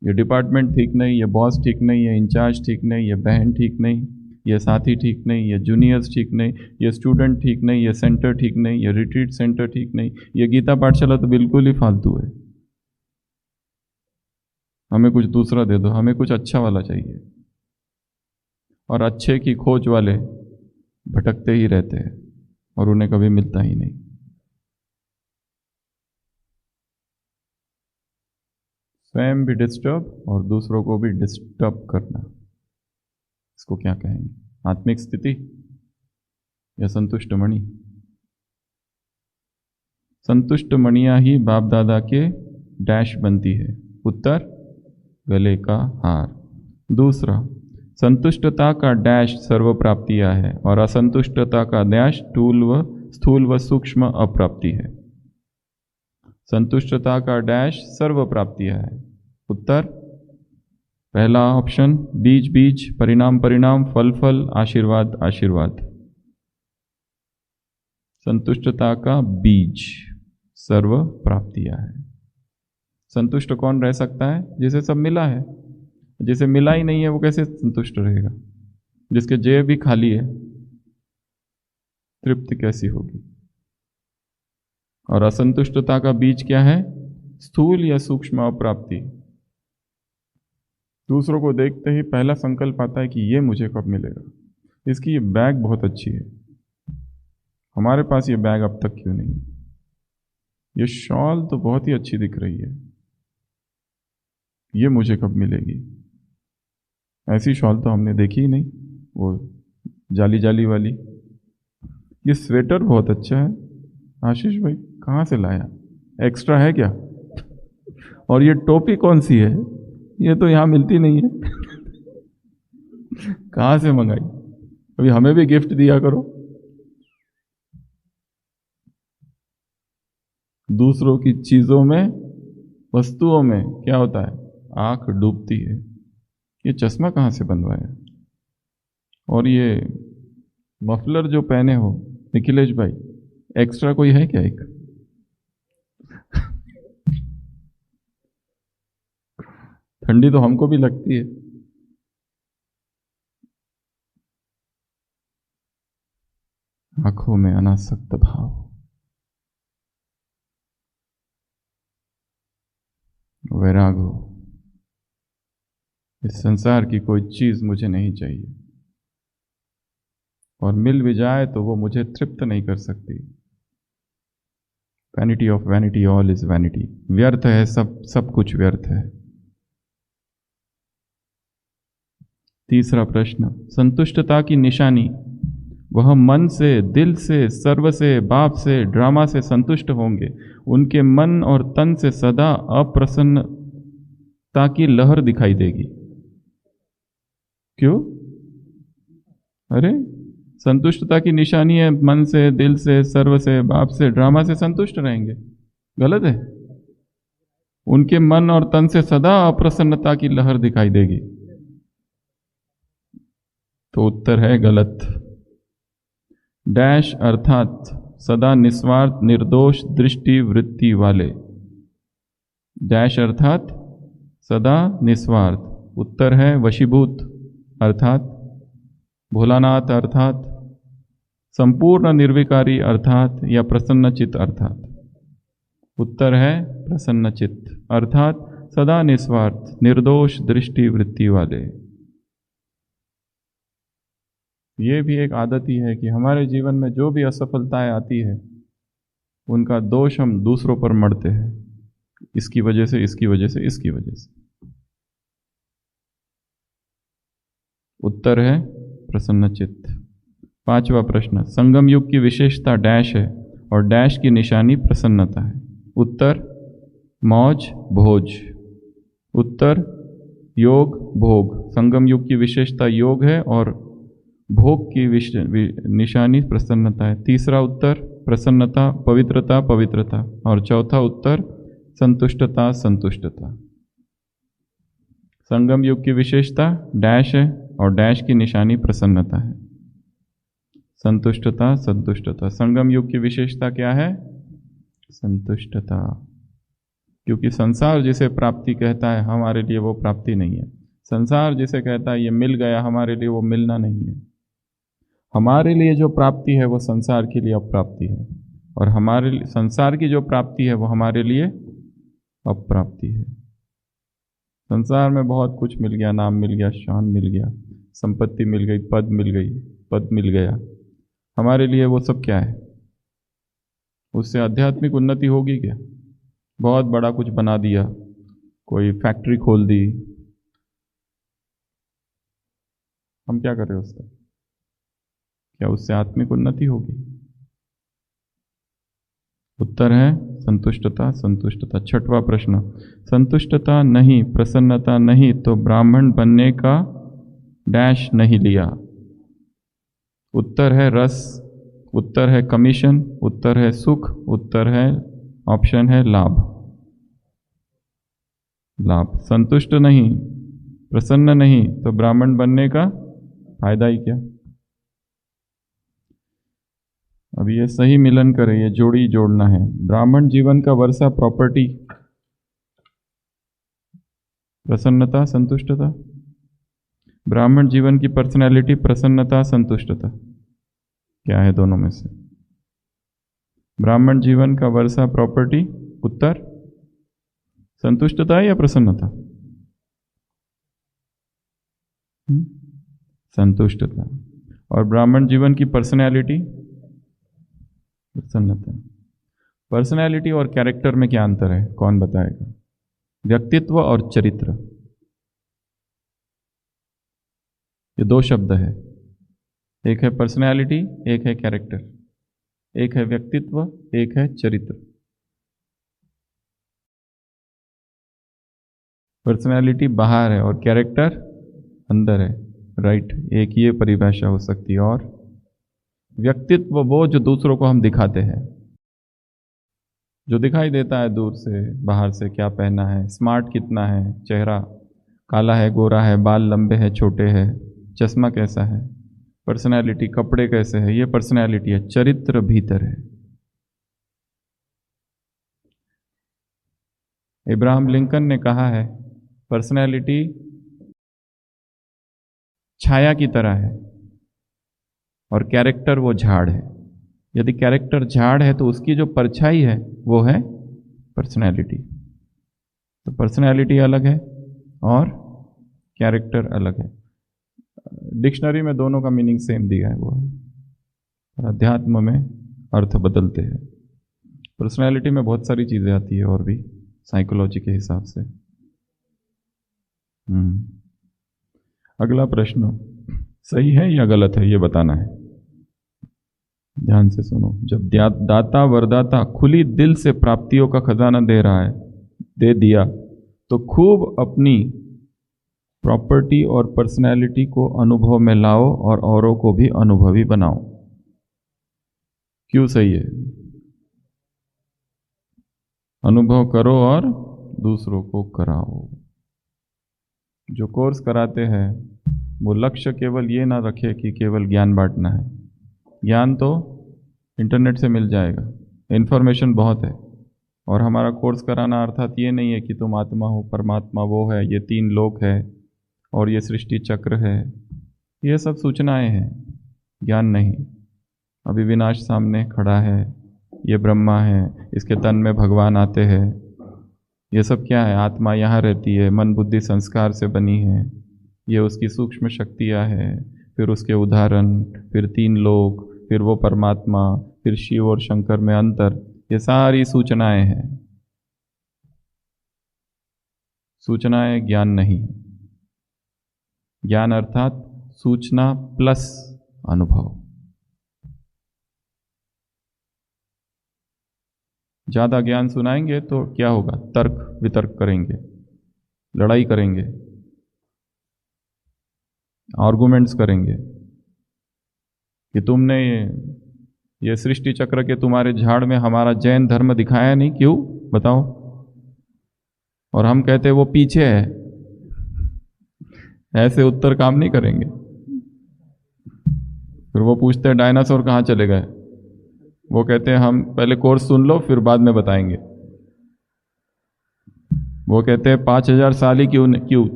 ये डिपार्टमेंट ठीक नहीं, ये बॉस ठीक नहीं, ये इंचार्ज ठीक नहीं, ये बहन ठीक नहीं, ये साथी ठीक नहीं, ये जूनियर्स ठीक नहीं, ये स्टूडेंट ठीक नहीं, ये सेंटर ठीक नहीं, ये रिट्रीट सेंटर ठीक नहीं, ये गीता पाठशाला तो बिल्कुल ही फालतू है। हमें कुछ दूसरा दे दो, हमें कुछ अच्छा वाला चाहिए। और अच्छे की खोज वाले भटकते ही रहते हैं और उन्हें कभी मिलता ही नहीं। स्वयं भी डिस्टर्ब और दूसरों को भी डिस्टर्ब करना, इसको क्या कहेंगे? आत्मिक स्थिति या संतुष्ट मणि? संतुष्ट मणियां ही बाप दादा के डैश बनती है। उत्तर, गले का हार। दूसरा, संतुष्टता का डैश सर्व प्राप्तियां है और असंतुष्टता का डैश स्थूल व सूक्ष्म अप्राप्ति है। संतुष्टता का डैश सर्व प्राप्तियां है। उत्तर, पहला ऑप्शन, बीज बीज, परिणाम परिणाम, फल फल, आशीर्वाद आशीर्वाद। संतुष्टता का बीज सर्व प्राप्तियां है। संतुष्ट कौन रह सकता है? जिसे सब मिला है। जिसे मिला ही नहीं है वो कैसे संतुष्ट रहेगा? जिसके जेब भी खाली है, तृप्ति कैसी होगी? और असंतुष्टता का बीज क्या है? स्थूल या सूक्ष्म अप्राप्ति। दूसरों को देखते ही पहला संकल्प आता है कि ये मुझे कब मिलेगा, इसकी ये बैग बहुत अच्छी है, हमारे पास ये बैग अब तक क्यों नहीं है, ये शॉल तो बहुत ही अच्छी दिख रही है, ये मुझे कब मिलेगी? ऐसी शॉल तो हमने देखी ही नहीं, वो जाली जाली वाली। ये स्वेटर बहुत अच्छा है, आशीष भाई कहाँ से लाया, एक्स्ट्रा है क्या? और ये टोपी कौन सी है? ये तो यहाँ मिलती नहीं है कहाँ से मंगाई? अभी हमें भी गिफ्ट दिया करो। दूसरों की चीजों में, वस्तुओं में क्या होता है? आंख डूबती है। ये चश्मा कहाँ से बनवाया? और ये मफलर जो पहने हो निखिलेश भाई, एक्स्ट्रा कोई है क्या? एक ठंडी तो हमको भी लगती है। आंखों में अनासक्त भाव, वैराग हो, इस संसार की कोई चीज मुझे नहीं चाहिए, और मिल भी जाए तो वो मुझे तृप्त नहीं कर सकती। Vanity of vanity, all is vanity. व्यर्थ है सब कुछ व्यर्थ है। तीसरा प्रश्न, संतुष्टता की निशानी। वह मन से, दिल से, सर्व से, बाप से, ड्रामा से संतुष्ट होंगे। उनके मन और तन से सदा अप्रसन्नता की लहर दिखाई देगी। क्यों? अरे संतुष्टता की निशानी है मन से, दिल से, सर्व से, बाप से, ड्रामा से संतुष्ट रहेंगे। गलत है। उनके मन और तन से सदा अप्रसन्नता की लहर दिखाई देगी, तो उत्तर है गलत। डैश अर्थात सदा निस्वार्थ, निर्दोष दृष्टि वृत्ति वाले। डैश अर्थात सदा निस्वार्थ। उत्तर है वशीभूत अर्थात भोलानाथ अर्थात संपूर्ण निर्विकारी अर्थात या प्रसन्नचित अर्थात। उत्तर है प्रसन्नचित अर्थात सदा निस्वार्थ निर्दोष दृष्टि वृत्ति वाले। ये भी एक आदत ही है कि हमारे जीवन में जो भी असफलताएं आती है उनका दोष हम दूसरों पर मढ़ते हैं, इसकी वजह से, इसकी वजह से, इसकी वजह से। उत्तर है प्रसन्न चित्त। 5वां प्रश्न, संगम युग की विशेषता डैश है और डैश की निशानी प्रसन्नता है। उत्तर मौज भोज। उत्तर योग भोग। संगम युग की विशेषता योग है और भोग की निशानी प्रसन्नता है। तीसरा उत्तर प्रसन्नता पवित्रता पवित्रता और चौथा उत्तर संतुष्टता संतुष्टता। संगम युग की विशेषता डैश है और डैश की निशानी प्रसन्नता है। संतुष्टता संतुष्टता। संगम युग की विशेषता क्या है? संतुष्टता। क्योंकि संसार जिसे प्राप्ति कहता है हमारे लिए वो प्राप्ति नहीं है। संसार जिसे कहता है ये मिल गया, हमारे लिए वो मिलना नहीं है। हमारे लिए जो प्राप्ति है वो संसार के लिए अप्राप्ति है, और हमारे संसार की जो प्राप्ति है वो हमारे लिए अप्राप्ति है। संसार में बहुत कुछ मिल गया, नाम मिल गया, शान मिल गया, संपत्ति मिल गई, पद मिल गई, पद मिल गया। हमारे लिए वो सब क्या है? उससे आध्यात्मिक उन्नति होगी क्या? बहुत बड़ा कुछ बना दिया, कोई फैक्ट्री खोल दी, हम क्या करें उसका? क्या उससे आत्मिक उन्नति होगी? उत्तर है संतुष्टता संतुष्टता। 6वां प्रश्न, संतुष्टता नहीं प्रसन्नता नहीं तो ब्राह्मण बनने का डैश नहीं लिया। उत्तर है रस, उत्तर है कमीशन, उत्तर है सुख, उत्तर है ऑप्शन है लाभ। लाभ। संतुष्ट नहीं प्रसन्न नहीं तो ब्राह्मण बनने का फायदा ही क्या? अब ये सही मिलन करे, ये जोड़ी जोड़ना है। ब्राह्मण जीवन का वर्षा प्रॉपर्टी प्रसन्नता संतुष्टता, ब्राह्मण जीवन की पर्सनैलिटी प्रसन्नता संतुष्टता। क्या है दोनों में से? ब्राह्मण जीवन का वर्षा प्रॉपर्टी उत्तर संतुष्टता या प्रसन्नता? संतुष्टता। और ब्राह्मण जीवन की पर्सनैलिटी प्रसन्नता। पर्सनैलिटी और कैरेक्टर में क्या अंतर है? कौन बताएगा? व्यक्तित्व और चरित्र, ये दो शब्द है। एक है पर्सनैलिटी, एक है कैरेक्टर। एक है व्यक्तित्व, एक है चरित्र। पर्सनैलिटी बाहर है और कैरेक्टर अंदर है, राइट। एक ये परिभाषा हो सकती है। और व्यक्तित्व वो जो दूसरों को हम दिखाते हैं, जो दिखाई देता है दूर से, बाहर से क्या पहना है, स्मार्ट कितना है, चेहरा काला है गोरा है, बाल लंबे है छोटे है, चश्मा कैसा है, पर्सनैलिटी, कपड़े कैसे है, ये पर्सनैलिटी है। चरित्र भीतर है। इब्राहम लिंकन ने कहा है पर्सनैलिटी छाया की तरह है और कैरेक्टर वो झाड़ है। यदि कैरेक्टर झाड़ है तो उसकी जो परछाई है वो है पर्सनैलिटी। तो पर्सनैलिटी अलग है और कैरेक्टर अलग है। डिक्शनरी में दोनों का मीनिंग सेम दिया है, वो है। अध्यात्म में अर्थ बदलते हैं। पर्सनैलिटी में बहुत सारी चीज़ें आती है और भी साइकोलॉजी के हिसाब से। अगला प्रश्न सही है या गलत है ये बताना है। ध्यान से सुनो। जब दाता वरदाता खुली दिल से प्राप्तियों का खजाना दे रहा है, दे दिया, तो खूब अपनी प्रॉपर्टी और पर्सनैलिटी को अनुभव में लाओ और औरों को भी अनुभवी बनाओ। क्यों सही है? अनुभव करो और दूसरों को कराओ। जो कोर्स कराते हैं वो लक्ष्य केवल ये ना रखे कि केवल ज्ञान बांटना है। ज्ञान तो इंटरनेट से मिल जाएगा, इन्फॉर्मेशन बहुत है। और हमारा कोर्स कराना अर्थात ये नहीं है कि तुम आत्मा हो, परमात्मा वो है, ये 3 लोक है और ये सृष्टि चक्र है। ये सब सूचनाएं हैं, ज्ञान नहीं। अभी विनाश सामने खड़ा है, ये ब्रह्मा है, इसके तन में भगवान आते हैं, ये सब क्या है? आत्मा यहाँ रहती है, मन बुद्धि संस्कार से बनी है, ये उसकी सूक्ष्म शक्तियाँ हैं, फिर उसके उदाहरण, फिर तीन लोक, फिर वो परमात्मा, फिर शिव और शंकर में अंतर, ये सारी सूचनाएं हैं। सूचनाएं ज्ञान नहीं। ज्ञान अर्थात सूचना प्लस अनुभव। ज़्यादा ज्ञान सुनाएंगे तो क्या होगा? तर्क वितर्क करेंगे, लड़ाई करेंगे, आर्गुमेंट्स करेंगे कि तुमने ये सृष्टि चक्र के तुम्हारे झाड़ में हमारा जैन धर्म दिखाया नहीं, क्यों बताओ? और हम कहते वो पीछे है। ऐसे उत्तर काम नहीं करेंगे। फिर वो पूछते हैं डायनासोर कहाँ चले गए? वो कहते हैं हम पहले कोर्स सुन लो फिर बाद में बताएंगे। वो कहते हैं 5000 साल ही क्यों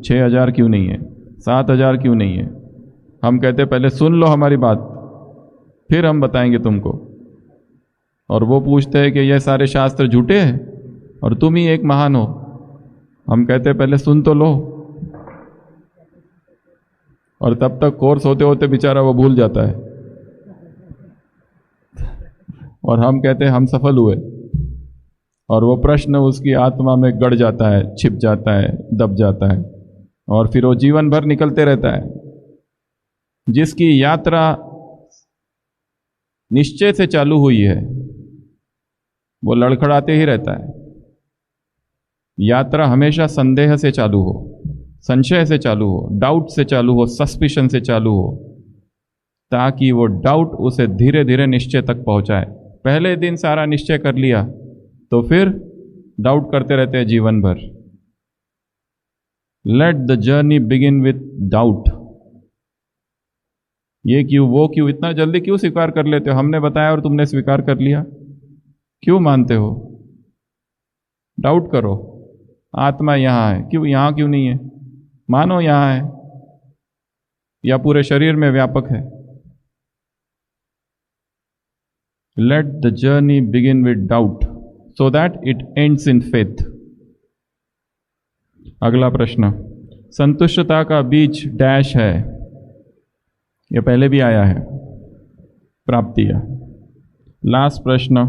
6000 क्यों नहीं है, 7000 क्यों नहीं है? हम कहते हैं पहले सुन लो हमारी बात फिर हम बताएंगे तुमको। और वो पूछते हैं कि ये सारे शास्त्र झूठे हैं और तुम ही एक महान हो। हम कहते हैं पहले सुन तो लो। और तब तक कोर्स होते होते बेचारा वो भूल जाता है और हम कहते हैं हम सफल हुए, और वो प्रश्न उसकी आत्मा में गड़ जाता है, छिप जाता है, दब जाता है, और फिर वो जीवन भर निकलते रहता है। जिसकी यात्रा निश्चय से चालू हुई है वो लड़खड़ाते ही रहता है। यात्रा हमेशा संदेह से चालू हो, संशय से चालू हो, डाउट से चालू हो, सस्पिशन से चालू हो, ताकि वो डाउट उसे धीरे धीरे निश्चय तक पहुंचाए। पहले दिन सारा निश्चय कर लिया तो फिर डाउट करते रहते हैं जीवन भर। Let the journey begin with doubt. ये क्यों, वो क्यों, इतना जल्दी क्यों स्वीकार कर लेते हो? हमने बताया और तुमने स्वीकार कर लिया, क्यों मानते हो? डाउट करो। आत्मा यहां है, क्यों यहां क्यों नहीं है? मानो यहां है या पूरे शरीर में व्यापक है। Let the journey begin with doubt so that it ends in faith. अगला प्रश्न, संतुष्टता का बीज डैश है। यह पहले भी आया है, प्राप्तियां। लास्ट प्रश्न,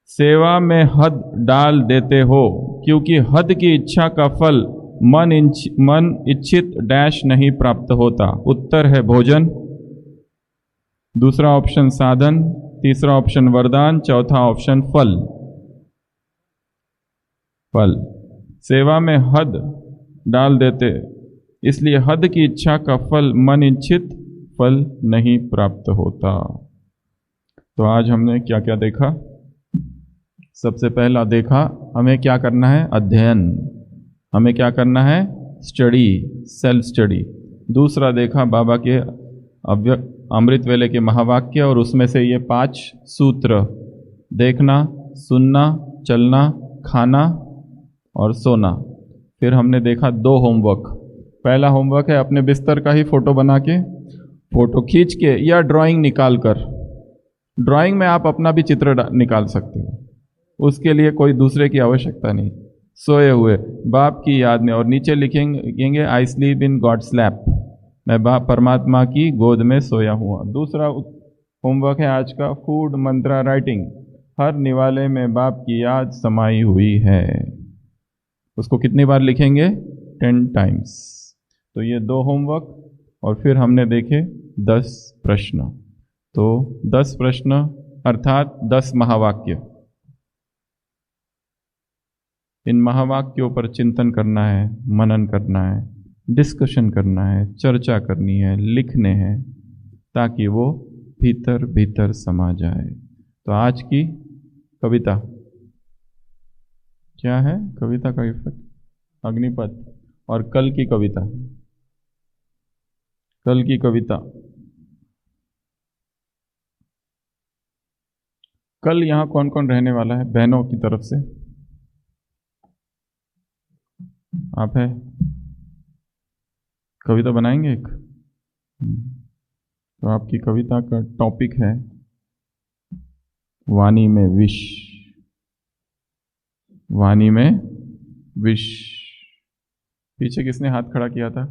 सेवा में हद डाल देते हो क्योंकि हद की इच्छा का फल मन इच्छित डैश नहीं प्राप्त होता। उत्तर है भोजन, दूसरा ऑप्शन साधन, तीसरा ऑप्शन वरदान, चौथा ऑप्शन फल। फल, सेवा में हद डाल देते इसलिए हद की इच्छा का फल मन इच्छित फल नहीं प्राप्त होता। तो आज हमने क्या क्या देखा? सबसे पहला देखा हमें क्या करना है, अध्ययन। हमें क्या करना है, स्टडी, सेल्फ स्टडी। दूसरा देखा बाबा के अमृत वेले के महावाक्य और उसमें से ये 5 सूत्र, देखना, सुनना, चलना, खाना और सोना। फिर हमने देखा 2 होमवर्क। पहला होमवर्क है अपने बिस्तर का ही फोटो बना के, फोटो खींच के या ड्राइंग निकाल कर, ड्राइंग में आप अपना भी चित्र निकाल सकते हो, उसके लिए कोई दूसरे की आवश्यकता नहीं। सोए हुए बाप की याद में, और नीचे लिखेंगे I sleep in God's lap, मैं बाप परमात्मा की गोद में सोया हुआ। दूसरा होमवर्क है आज का फूड मंत्रा राइटिंग, हर निवाले में बाप की याद समाई हुई है। उसको कितनी बार लिखेंगे, 10 टाइम्स। तो ये 2 होमवर्क, और फिर हमने देखे 10 प्रश्न। तो 10 प्रश्न अर्थात 10 महावाक्य। इन महावाक्यों पर चिंतन करना है, मनन करना है, डिस्कशन करना है, चर्चा करनी है, लिखने हैं, ताकि वो भीतर भीतर समा जाए। तो आज की कविता क्या है? कविता का इफेक्ट अग्निपथ। और कल की कविता, कल की कविता, कल यहाँ कौन कौन रहने वाला है बहनों की तरफ से? आप है, कविता बनाएंगे एक? तो आपकी कविता का टॉपिक है वाणी में विष। वाणी में विश। पीछे किसने हाथ खड़ा किया था?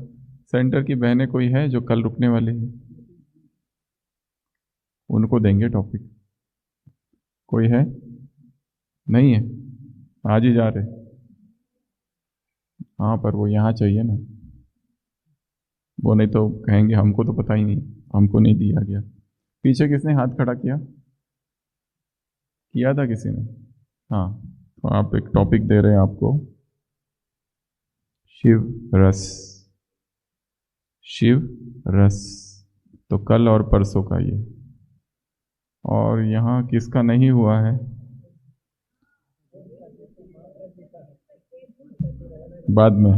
सेंटर की बहनें कोई है जो कल रुकने वाले हैं? उनको देंगे टॉपिक। कोई है? नहीं है? आज ही जा रहे? हाँ, पर वो यहाँ चाहिए ना, वो नहीं तो कहेंगे हमको तो पता ही नहीं, हमको नहीं दिया गया। पीछे किसने हाथ खड़ा किया था किसी ने? हाँ, तो आप एक टॉपिक दे रहे हैं आपको, शिव रस। शिव रस तो कल और परसों का ये। और यहाँ किसका नहीं हुआ है? बाद में।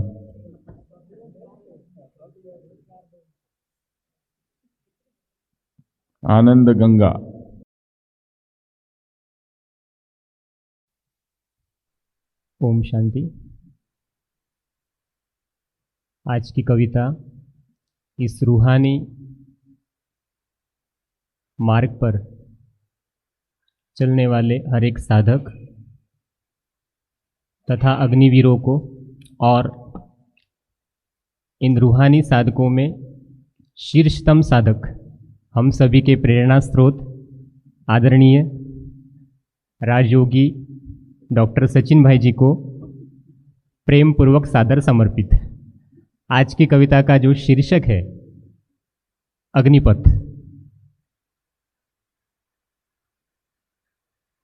आनंद गंगा। ओम शांति। आज की कविता इस रूहानी मार्ग पर चलने वाले हर एक साधक तथा अग्निवीरों को और इन रूहानी साधकों में शीर्षतम साधक हम सभी के प्रेरणा स्रोत आदरणीय राजयोगी डॉक्टर सचिन भाई जी को प्रेम पूर्वक सादर समर्पित। आज की कविता का जो शीर्षक है अग्निपथ।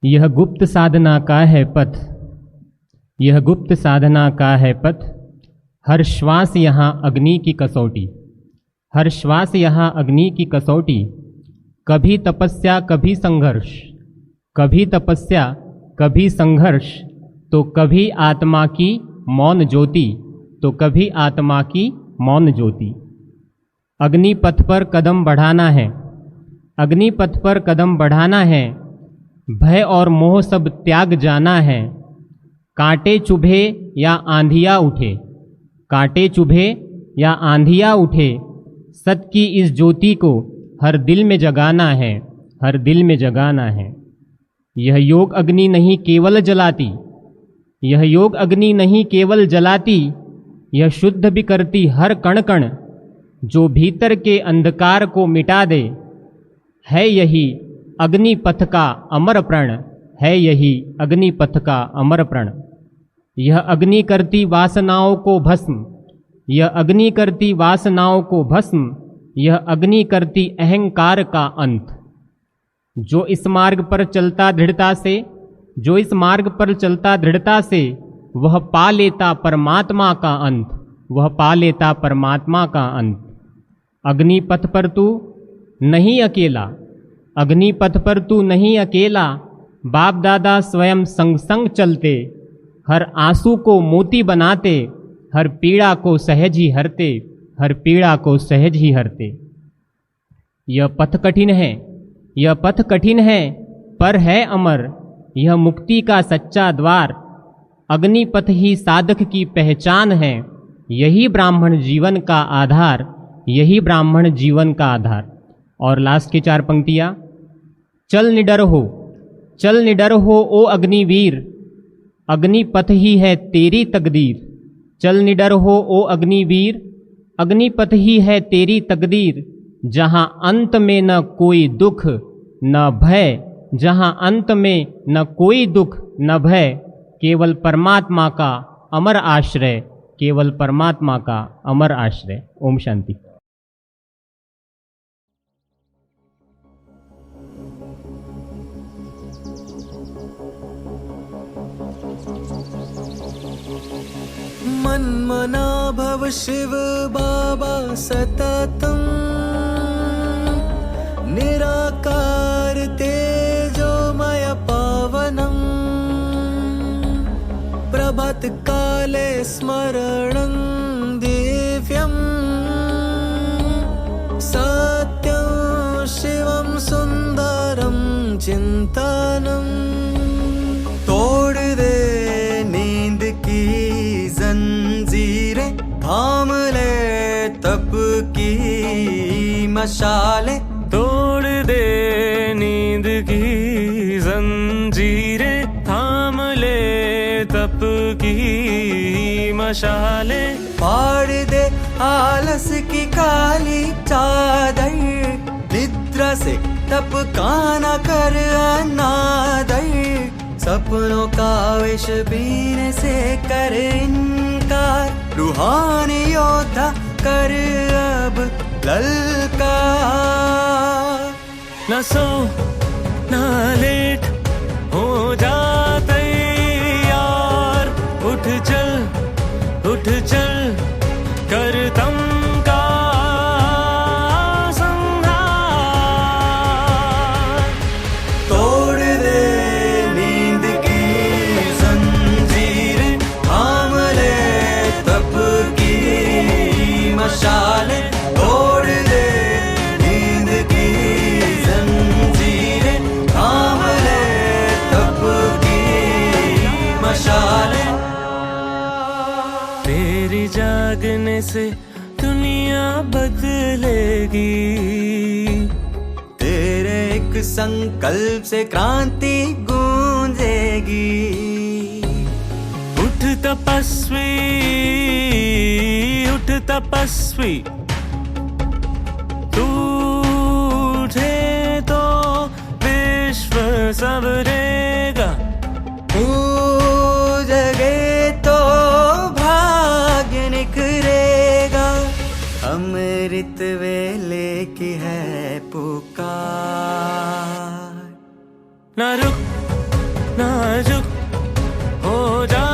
यह गुप्त साधना का है पथ, यह गुप्त साधना का है पथ, हर श्वास यहाँ अग्नि की कसौटी, हर श्वास यहाँ अग्नि की कसौटी। कभी तपस्या कभी संघर्ष, कभी तपस्या कभी संघर्ष, तो कभी आत्मा की मौन ज्योति, तो कभी आत्मा की मौन ज्योति। अग्नि पथ पर कदम बढ़ाना है, अग्नि पथ पर कदम बढ़ाना है, भय और मोह सब त्याग जाना है। कांटे चुभे या आंधिया उठे, कांटे चुभे या आंधिया उठे, सत की इस ज्योति को हर दिल में जगाना है, हर दिल में जगाना है। यह योग अग्नि नहीं केवल जलाती, यह योग अग्नि नहीं केवल जलाती, यह शुद्ध भी करती हर कण कण, जो भीतर के अंधकार को मिटा दे। है यही अग्नि पथ का अमर प्रण, है यही अग्नि पथ का अमर प्रण। यह अग्नि करती वासनाओं को भस्म, यह अग्नि करती वासनाओं को भस्म, यह अग्नि करती अहंकार का अंत। जो इस मार्ग पर चलता दृढ़ता से, जो इस मार्ग पर चलता दृढ़ता से, वह पा लेता परमात्मा का अंत, वह पा लेता परमात्मा का अंत। अग्नि पथ पर तू नहीं अकेला, अग्नि पथ पर तू नहीं अकेला, बाप दादा स्वयं संग संग चलते, हर आंसू को मोती बनाते, हर पीड़ा को सहज ही हरते, हर पीड़ा को सहज ही हरते। यह पथ कठिन है, यह पथ कठिन है, पर है अमर, यह मुक्ति का सच्चा द्वार। अग्नि पथ ही साधक की पहचान है, यही ब्राह्मण जीवन का आधार, यही ब्राह्मण जीवन का आधार। और लास्ट की 4 पंक्तियां। चल निडर हो, चल निडर हो ओ अग्निवीर, अग्नि पथ ही है तेरी तकदीर। चल निडर हो ओ अग्निवीर, अग्नि पथ ही है तेरी तकदीर। जहां अंत में न कोई दुख न भय, जहां अंत में न कोई दुख न भय, केवल परमात्मा का अमर आश्रय, केवल परमात्मा का अमर आश्रय। ओम शांति। मन्मना भव शिव बाबा सततम, निराकार तेजोमय पावनम, प्रभात काले स्मरणं दिव्यं, सत्यं शिवं सुंदरं चिंतनम्। तोड़ दे नींद की जंजीरें, थाम ले तप की मशालें, तोड़ दे नींद की जंजीरें, थाम ले तप की मशाले, फाड़ दे आलस की काली चादर, निद्रा से टपकाना कर अनादर, सपनों का विष पीने से कर इनकार, रूहानी योद्धा कर अब ललकार। न सो न लेट, हो जा तैयार, उठ चल कर तम का संहार। तोड़ दे नींद की जंजीरें, थाम ले तप की मशालें, तोड़ दे नींद की जंजीरें, थाम ले तप की मशालें। तेरी जागने से दुनिया बदलेगी, तेरे एक संकल्प से क्रांति गूंजेगी। उठ तपस्वी, तू उठे तो विश्व सबरेगा, जगे तो भाग्य निखरेगा। अमृत वेले की है पुकार, ना रुक ना झुक, हो जा